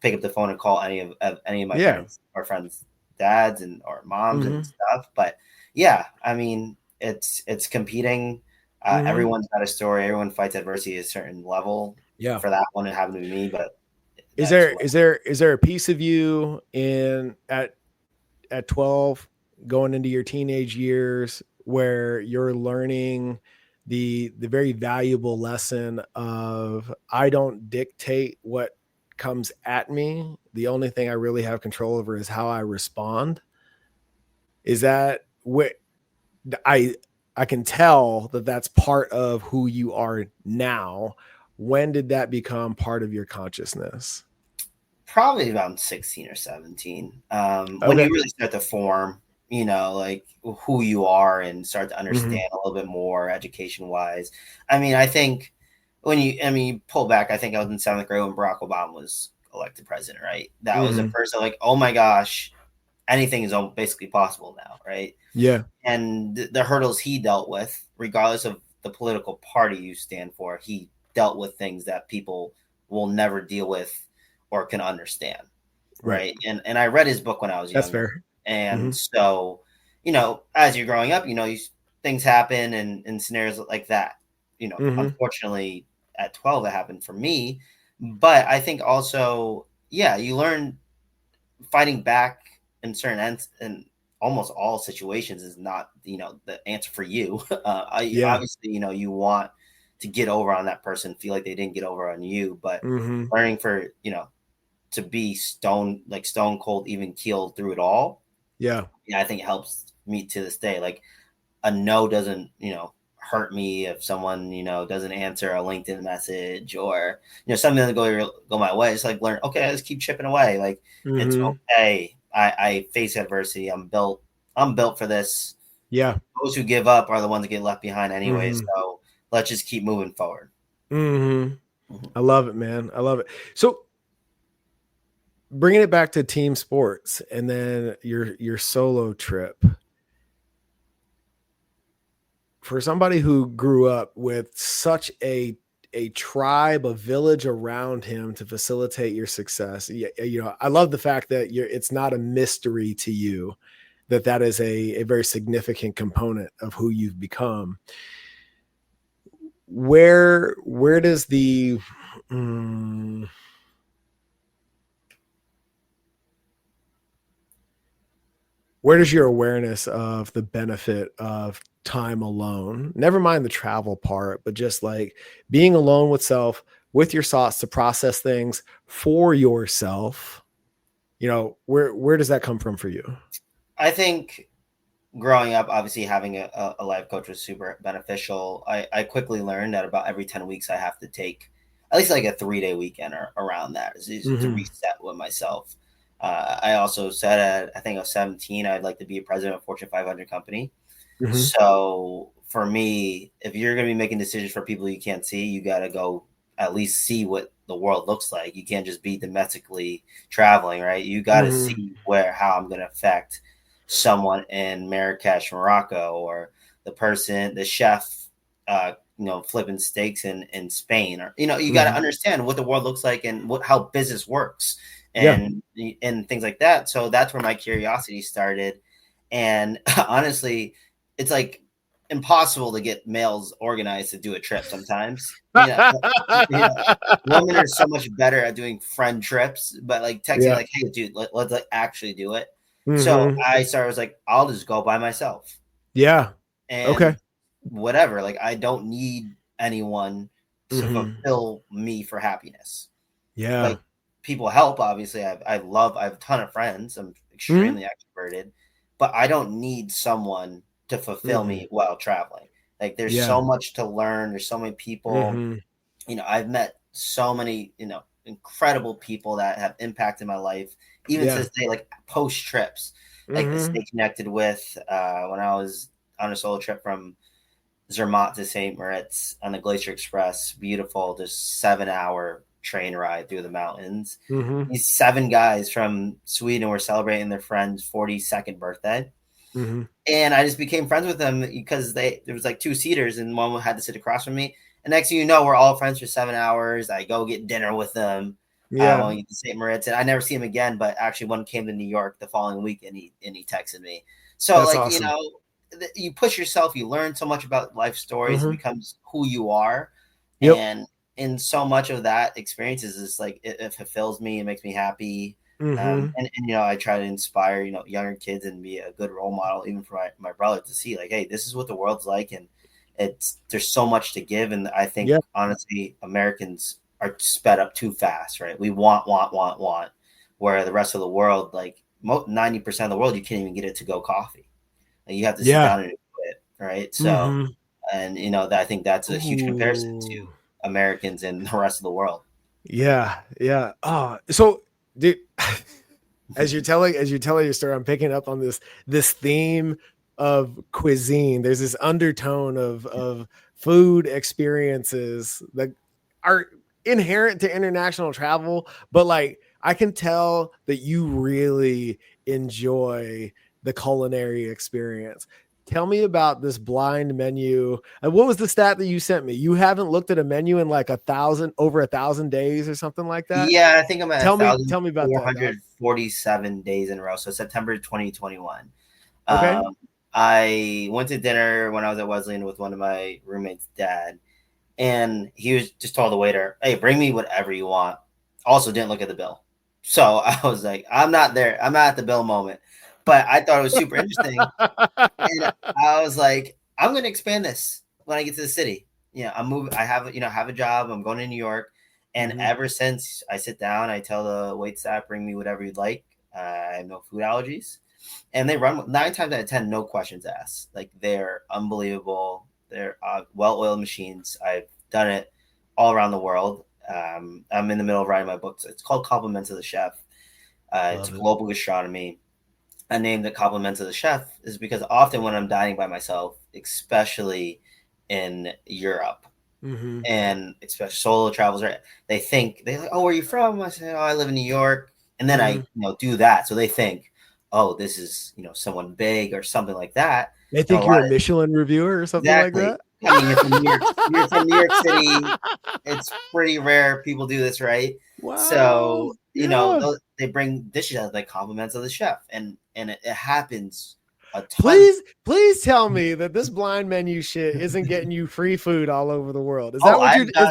Pick up the phone and call any of my parents or friends' dads or moms and stuff. But yeah, I mean, it's competing. Everyone's got a story. Everyone fights adversity at a certain level. Yeah. For that one, it happened to be me. But is there a piece of you at 12 going into your teenage years where you're learning the very valuable lesson of I don't dictate what comes at me. The only thing I really have control over is how I respond. Is that what I can tell that that's part of who you are now. When did that become part of your consciousness? Probably around 16 or 17. When you really start to form, like who you are and start to understand a little bit more education wise. I mean, I think when you pull back, I think I was in 7th grade when Barack Obama was elected president, right? That was the first like, oh my gosh, anything is basically possible now, right? Yeah. And the hurdles he dealt with, regardless of the political party you stand for, he dealt with things that people will never deal with or can understand. Right. And I read his book when I was younger. That's fair. And so, as you're growing up, things happen and scenarios like that. Unfortunately, at 12, it happened for me. But I think also, you learn fighting back in certain ends in almost all situations is not, the answer for you. Yeah. Obviously, you want to get over on that person, feel like they didn't get over on you, but Mm-hmm. learning to be stone cold, even keeled through it all. Yeah. Yeah, I think it helps me to this day. Like a no doesn't, hurt me if someone, doesn't answer a LinkedIn message or, something doesn't go my way. It's like learn, okay, I just keep chipping away. Like it's Mm-hmm. okay. I face adversity. I'm built for this. Yeah. Those who give up are the ones that get left behind anyway. Mm-hmm. So let's just keep moving forward. Mm-hmm. Mhm. I love it, man. I love it. So bringing it back to team sports and then your solo trip, for somebody who grew up with such a tribe, a village around him to facilitate your success. I love the fact that it's not a mystery to you that is a very significant component of who you've become. Where does the mm, where does your awareness of the benefit of time alone, never mind the travel part, but just like being alone with self, with your thoughts to process things for yourself, where does that come from for you? I think growing up, obviously having a life coach was super beneficial. I quickly learned that about every 10 weeks I have to take at least like a 3-day weekend or around that to Mm-hmm. reset with myself. I also said I think I was 17, I'd like to be a president of a Fortune 500 company. Mm-hmm. So for me, if you're going to be making decisions for people you can't see, you got to go at least see what the world looks like. You can't just be domestically traveling, right? You got to Mm-hmm. see how I'm going to affect someone in Marrakesh, Morocco, or the chef, flipping steaks in Spain, or you got to Mm-hmm. understand what the world looks like and how business works Yeah. and things like that. So that's where my curiosity started, and honestly, it's like impossible to get males organized to do a trip sometimes. You know, women are so much better at doing friend trips, but like texting, Yeah. like, "Hey, dude, let's like actually do it." So Mm-hmm. I started was like, I'll just go by myself Yeah. Okay. and whatever. Like I don't need anyone to Mm-hmm. fulfill me for happiness. Yeah. Like people help, obviously. I have a ton of friends. I'm Mm-hmm. extremely extroverted, but I don't need someone to fulfill Mm-hmm. me while traveling. Like there's Yeah. so much to learn. There's so many people. Mm-hmm. I've met so many, incredible people that have impacted my life, even to Yeah. this day, like post trips, like Mm-hmm. stay connected with when I was on a solo trip from Zermatt to St. Moritz on the Glacier Express. Beautiful, just 7-hour train ride through the mountains. Mm-hmm. These 7 guys from Sweden were celebrating their friend's 42nd birthday. Mm-hmm. And I just became friends with them because there was like two seaters and one had to sit across from me. And next thing you know, we're all friends for 7 hours. I go get dinner with them Yeah. when we get to St. Moritz, and I never see him again. But actually, one came to New York the following week, and he texted me. So That's like awesome. you push yourself, you learn so much about life stories, it Mm-hmm. becomes who you are, Yep. and in so much of that experiences is like it fulfills me, it makes me happy. Mm-hmm. And I try to inspire younger kids and be a good role model even for my brother to see like, hey, this is what the world's like, and there's so much to give. And I think Yeah. honestly Americans are sped up too fast, right? We want, where the rest of the world, like 90% of the world, you can't even get it to go coffee. Like, you have to sit Yeah. down and do it, right? So Mm-hmm. and I think that's a huge comparison to Ooh. Americans and the rest of the world. Yeah. Yeah. Oh, so dude, as you're telling your story, I'm picking up on this theme of cuisine. There's this undertone of food experiences that are inherent to international travel, but like I can tell that you really enjoy the culinary experience. Tell me about this blind menu. And what was the stat that you sent me? You haven't looked at a menu in like over 1,000 days or something like that. Yeah, I think I'm at Tell me, thousand tell me about four that, hundred dog. forty-seven days in a row. So September 2021. Okay. Um, I went to dinner when I was at Wesleyan with one of my roommates' dad, and he was just told the waiter, "Hey, bring me whatever you want." Also, didn't look at the bill. So I was like, I'm not there. I'm not at the bill moment. But I thought it was super interesting. And I was like, I'm going to expand this when I get to the city. I'm moving. I have, have a job. I'm going to New York. And Mhm. ever since I sit down, I tell the wait staff, bring me whatever you'd like. I have no food allergies. And they run 9 times out of 10, no questions asked. Like, they're unbelievable. They're well-oiled machines. I've done it all around the world. I'm in the middle of writing my book. So it's called Compliments of the Chef. It's Love it. global gastronomy. I named it Compliments of the Chef is because often when I'm dining by myself, especially in Europe, Mhm. and especially solo travels, right? They're like, "Oh, where are you from?" I say, "Oh, I live in New York," and then I, Mhm. do that, so they think, "Oh, this is someone big or something like that." They And a think lot you're a of Michelin reviewer or something like exactly. that? I mean, you're from New York City. It's pretty rare people do this, right? Wow. So Yeah. they bring dishes as like compliments of the chef, and it happens a ton. Please tell me that this blind menu shit isn't getting you free food all over the world. Oh, Is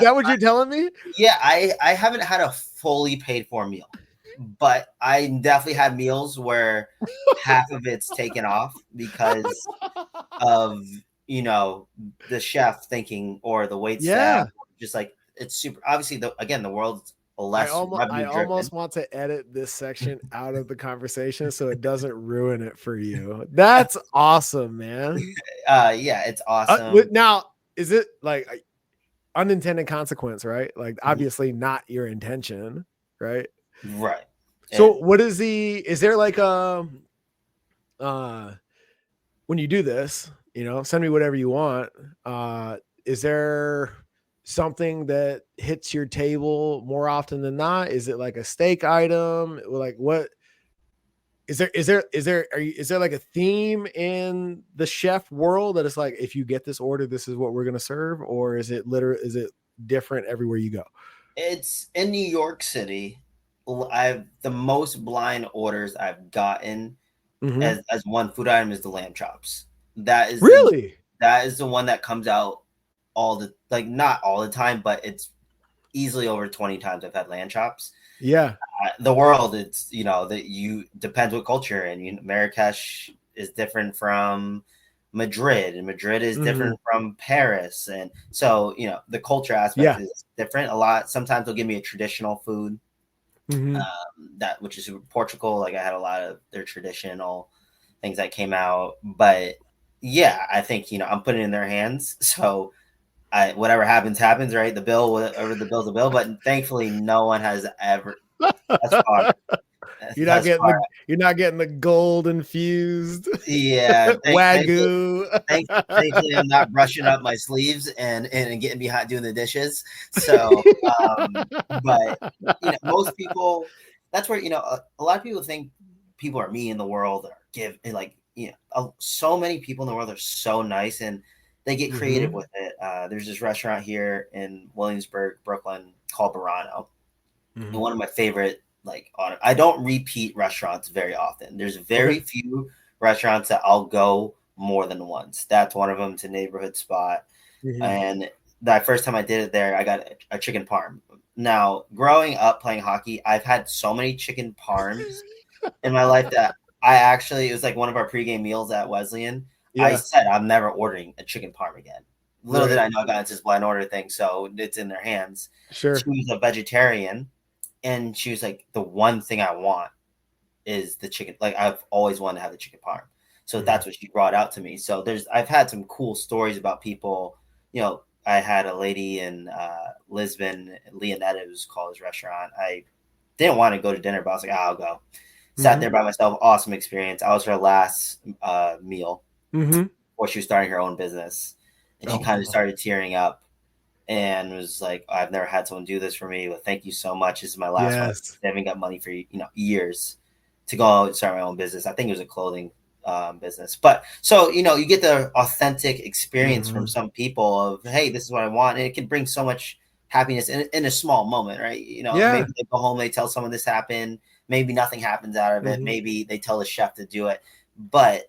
that what you're telling me? yeah, I haven't had a fully paid for meal, but I definitely had meals where half of it's taken off because of the chef thinking or the wait staff, Yeah. just like it's super. Obviously, the world's less I revenue driven. almost want to edit this section out of the conversation so it doesn't ruin it for you. That's awesome, man. Yeah, it's awesome. Now, is it like unintended consequence, right? Like Mhm. obviously not your intention, right? Right. So what is there like uh when you do this, send me whatever you want. Is there something that hits your table more often than not? Is it like a steak item? Like what is there like a theme in the chef world that it's like if you get this order, this is what we're gonna serve, or is it different everywhere you go? It's in New York City. I've the most blind orders I've gotten Mm-hmm. as one food item is the lamb chops. That is the Really? that is the one that comes out not all the time, but it's easily over 20 times I've had lamb chops. Yeah. The world, it's that you depends what culture, and Marrakesh is different from Madrid, and Madrid is Mm-hmm. different from Paris, and so the culture aspect Yeah. is different. A lot sometimes they'll give me a traditional food, Mm-hmm. that which is Portugal. Like I had a lot of their traditional things that came out, but yeah, I think I'm putting it in their hands. So whatever happens, right? The bill, whatever the bill's a bill. But thankfully, no one has ever thus far. Thus far, You're not getting the gold infused yeah. wagyu. Thankfully, I'm not brushing up my sleeves and getting behind doing the dishes. So, but most people. That's where a lot of people think people are mean in the world or give and like so many people in the world are so nice and they get creative Mm-hmm. with it. There's this restaurant here in Williamsburg, Brooklyn called Burano. And Mm-hmm. one of my favorite I don't repeat restaurants very often. There's Okay. very few restaurants that I'll go more than once. That's one of them. It's a neighborhood spot. Mm-hmm. And that first time I did it there, I got a chicken parm. Now, growing up playing hockey, I've had so many chicken parms in my life that it was like one of our pregame meals at Wesleyan. I Yeah. said I'm never ordering a chicken parm again. Little did Right. I know I got into this blind order thing, so it's in their hands. She Sure. was a vegetarian, and she was like, the one thing I want is the chicken. Like I've always wanted to have the chicken parm. So Mm-hmm. that's what she brought out to me. So I've had some cool stories about people. I had a lady in Lisbon, Leonetta, who's called his restaurant. I didn't want to go to dinner, but I was like, I'll go. Sat Mm-hmm. there by myself. Awesome experience. I was her last meal Mm-hmm. before she was starting her own business, and she Oh kind of wow. started tearing up and was like, I've never had someone do this for me, but thank you so much. This is my last one. Yes. I haven't got money for years to go out and start my own business. I think it was a clothing business, but so you get the authentic experience from Mm-hmm. some people of, hey, this is what I want, and it can bring so much happiness in a small moment, right? Yeah. Maybe they go home, they tell someone this happened, maybe nothing happens out of it, Mm-hmm. maybe they tell the chef to do it, but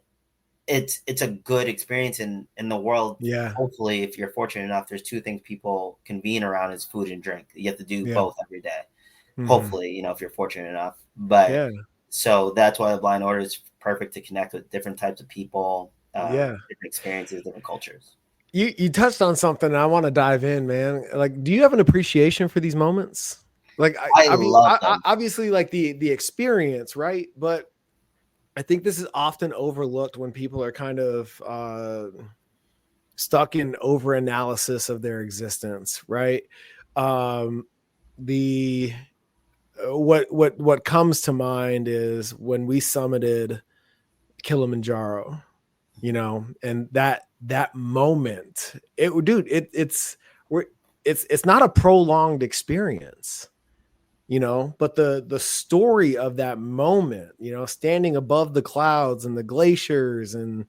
it's a good experience in the world. Yeah. Hopefully, if you're fortunate enough, there's two things people convene around is food and drink. You have to do Yeah. both every day. Mhm. hopefully, if you're fortunate enough. But Yeah. so that's why the blind order is perfect to connect with different types of people, Yeah. different experiences, different cultures. You touched on something and I want to dive in, man. Like, do you have an appreciation for these moments? Like, I I mean, love them. obviously, like the experience, right? But I think this is often overlooked when people are kind of stuck in over analysis of their existence, right? Um, the what comes to mind is when we summited Kilimanjaro, and that moment, it's not a prolonged experience, but the story of that moment, standing above the clouds and the glaciers and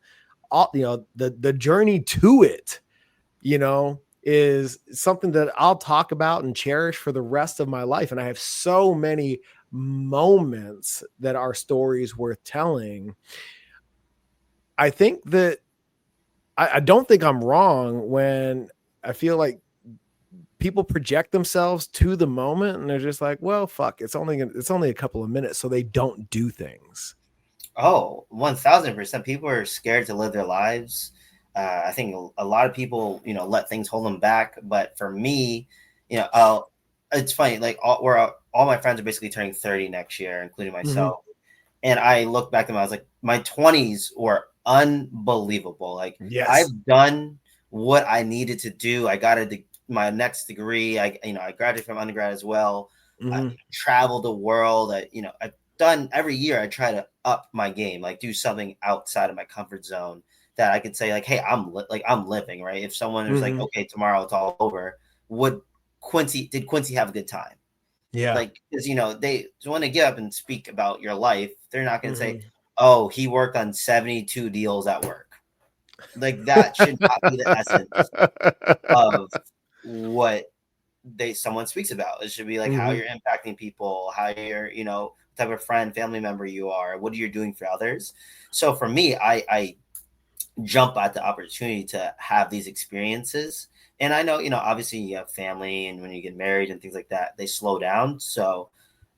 all, the journey to it, is something that I'll talk about and cherish for the rest of my life. And I have so many moments that are stories worth telling. I think that I don't think I'm wrong when I feel like people project themselves to the moment and they're just like, well, fuck, it's only a couple of minutes, so they don't do things. Oh, 1000%. People are scared to live their lives. I think a lot of people, let things hold them back. But for me, it's funny. Like all my friends are basically turning 30 next year, including Mm-hmm. myself. And I look back at them, I was like, my 20s were unbelievable. Like Yes. I've done what I needed to do. I got my next degree. I graduated from undergrad as well. I Mm-hmm. traveled the world. I've done every year. I try to up my game, like do something outside of my comfort zone that I could say like, hey, I'm living, right? If someone was like, Mm-hmm. okay, tomorrow it's all over, would did Quincy have a good time? Yeah. Like, because they want to get up and speak about your life. They're not going to say, Mm-hmm. oh, he worked on 72 deals at work. Like that should not be the essence of what someone speaks about. It should be like how Mm-hmm. you're impacting people, how you're, type of friend, family member you are, what are you doing for others. So for me, I jump at the opportunity to have these experiences. And I know, obviously you have family and when you get married and things like that, they slow down. So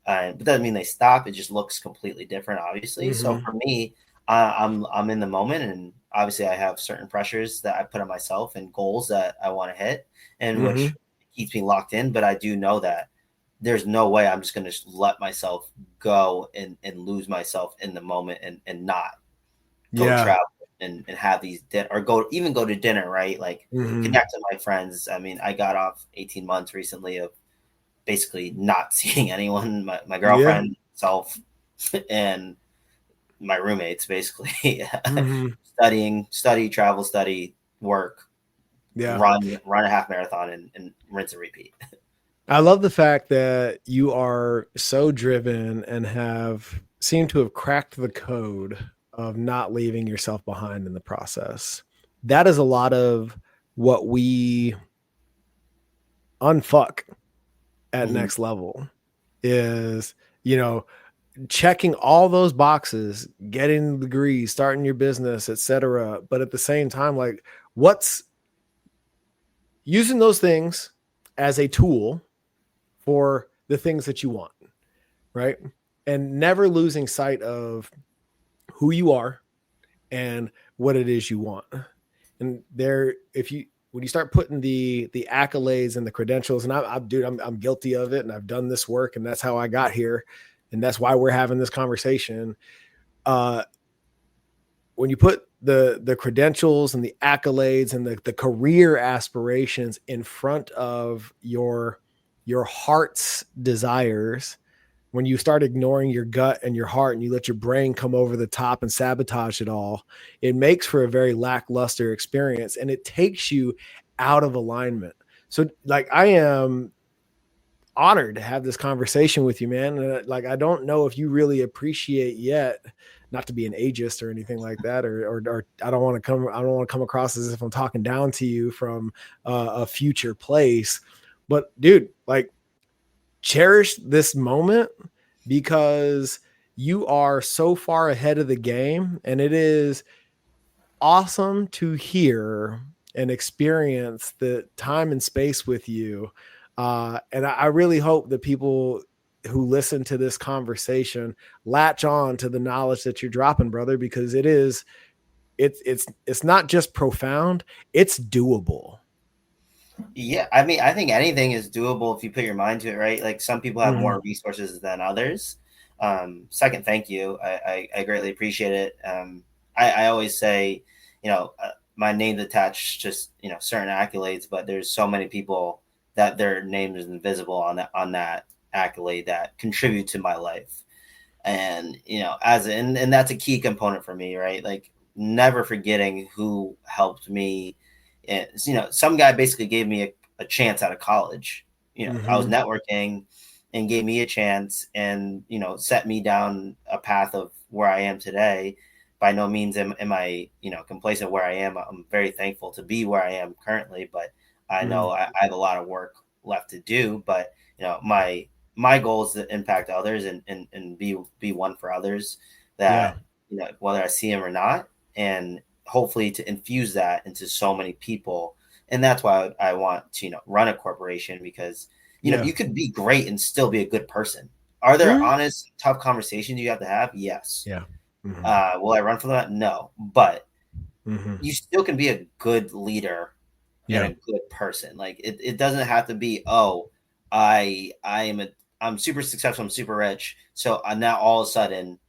but doesn't mean they stop. It just looks completely different, obviously. So Mm-hmm. for me, I'm in the moment, and obviously I have certain pressures that I put on myself and goals that I want to hit, and Mm-hmm. which keeps me locked in. But I do know that there's no way I'm just going to let myself go and lose myself in the moment and not go Yeah. travel and have these or go to dinner, right? Like Mm-hmm. connect with my friends. I mean, I got off 18 months recently of basically not seeing anyone, my Yeah. girlfriend, myself, and my roommates, basically Mm-hmm. travel, study, work, Yeah. run a half marathon and rinse and repeat. I love the fact that you are so driven and have seemed to have cracked the code of not leaving yourself behind in the process. That is a lot of what we unfuck at Mm-hmm. next level is, you know, checking all those boxes, getting the degree, starting your business, etc. But at the same time, like, what's using those things as a tool for the things that you want, right? And never losing sight of who you are and what it is you want. And there, if you when you start putting the accolades and the credentials, and I'm guilty of it, and I've done this work, and that's how I got here, and that's why we're having this conversation. Uh, when you put the credentials and the accolades and the career aspirations in front of your heart's desires, when you start ignoring your gut and your heart and you let your brain come over the top and sabotage it all, it makes for a very lackluster experience and it takes you out of alignment. So, like, I am honored to have this conversation with you, man. And like, I don't know if you really appreciate yet, not to be an ageist or anything like that, or I don't want to come across as if I'm talking down to you from a future place, but dude, like, cherish this moment because you are so far ahead of the game, and it is awesome to hear and experience the time and space with you. And I really hope that people who listen to this conversation latch on to the knowledge that you're dropping, brother, because it's not just profound, it's doable. Yeah, I mean, I think anything is doable if you put your mind to it, right? Like some people have Mm-hmm. more resources than others. Second, thank you. I greatly appreciate it. I always say, my name's attached just certain accolades, but there's so many people that their name is invisible on that accolade that contribute to my life. And and that's a key component for me, right? Like never forgetting who helped me. And some guy basically gave me a chance out of college. I was Mm-hmm. networking and gave me a chance and set me down a path of where I am today. By no means am I complacent where I am. I'm very thankful to be where I am currently, but I know I have a lot of work left to do. But my goal is to impact others and be one for others, Yeah. that whether I see them or not, and hopefully to infuse that into so many people. And that's why I want to run a corporation, because Yeah. you could be great and still be a good person. Are there Mm-hmm. honest, tough conversations you have to have? Yes. Yeah. Mm-hmm. Will I run from that? No. But Mm-hmm. you still can be a good leader and Yeah. a good person. Like it doesn't have to be, oh, I'm super successful, I'm super rich, so now all of a sudden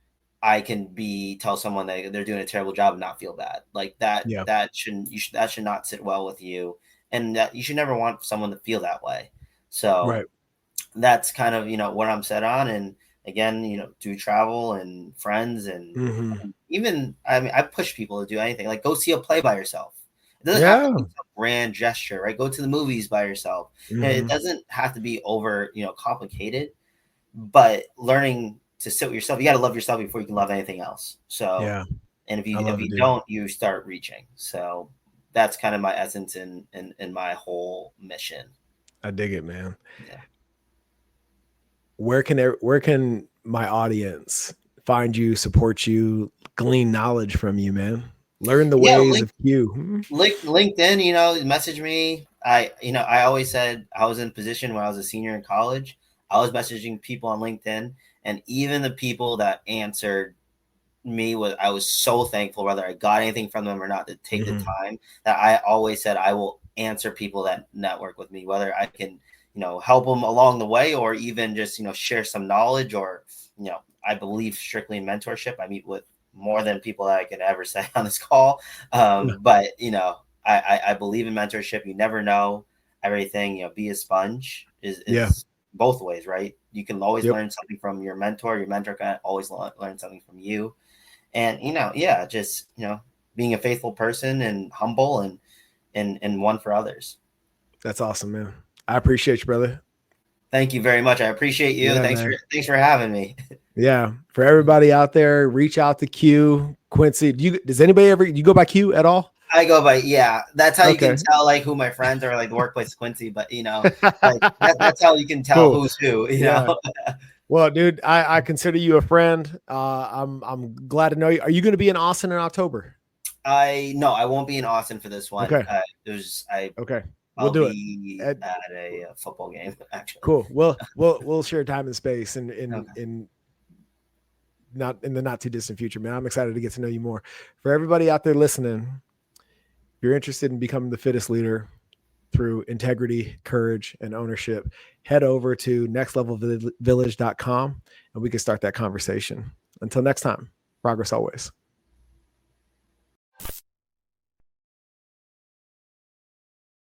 I can tell someone that they're doing a terrible job and not feel bad. Like Yeah. that should not sit well with you, and that you should never want someone to feel that way. So Right. that's kind of what I'm set on. And again, do travel and friends, and Mm-hmm. even, I mean, I push people to do anything, like go see a play by yourself. It doesn't have to Yeah. be some grand gesture, right? Go to the movies by yourself. It Mm-hmm. doesn't have to be over complicated, but learning to sit with yourself, you got to love yourself before you can love anything else. So, Yeah. and I if love it, you dude. don't, you start reaching. So that's kind of my essence in my whole mission. I dig it, man. Yeah. Where can my audience find you, support you, glean knowledge from you, man? Learn the Yeah. ways of Q. LinkedIn, message me. I always said I was in a position when I was a senior in college. I was messaging people on LinkedIn, and even the people that answered me, I was so thankful, whether I got anything from them or not, to take the Mm-hmm. time. That I always said I will answer people that network with me, whether I can help them along the way, or even just share some knowledge, or I believe strictly in mentorship. I meet with more than people that I could ever say on this call. Yeah. But I believe in mentorship. You never know everything. Be a sponge Yeah. is both ways, right? You can always Yep. learn something from your mentor. Your mentor can always learn something from you. And yeah, just being a faithful person and humble, and one for others. That's awesome, man. I appreciate you, brother. Thank you very much. I appreciate you. Yeah, man. Thanks for having me. Yeah. For everybody out there, reach out to Q. Quincy. Does anybody ever you go by Q at all? I go by, yeah. That's how you can Okay. tell like who my friends are, like the workplace Quincy. But like that's how you can tell Cool. who's who. Yeah. Well, dude, I consider you a friend. I'm glad to know you. Are you going to be in Austin in October? I won't be in Austin for this one. Okay. Okay. We'll I'll do it. be at a football game actually. Cool. We'll share time and space Okay. in not in the not too distant future, man. I'm excited to get to know you more. For everybody out there listening, if you're interested in becoming the fittest leader through integrity, courage, and ownership, head over to nextlevelvillage.com and we can start that conversation. Until next time, progress always.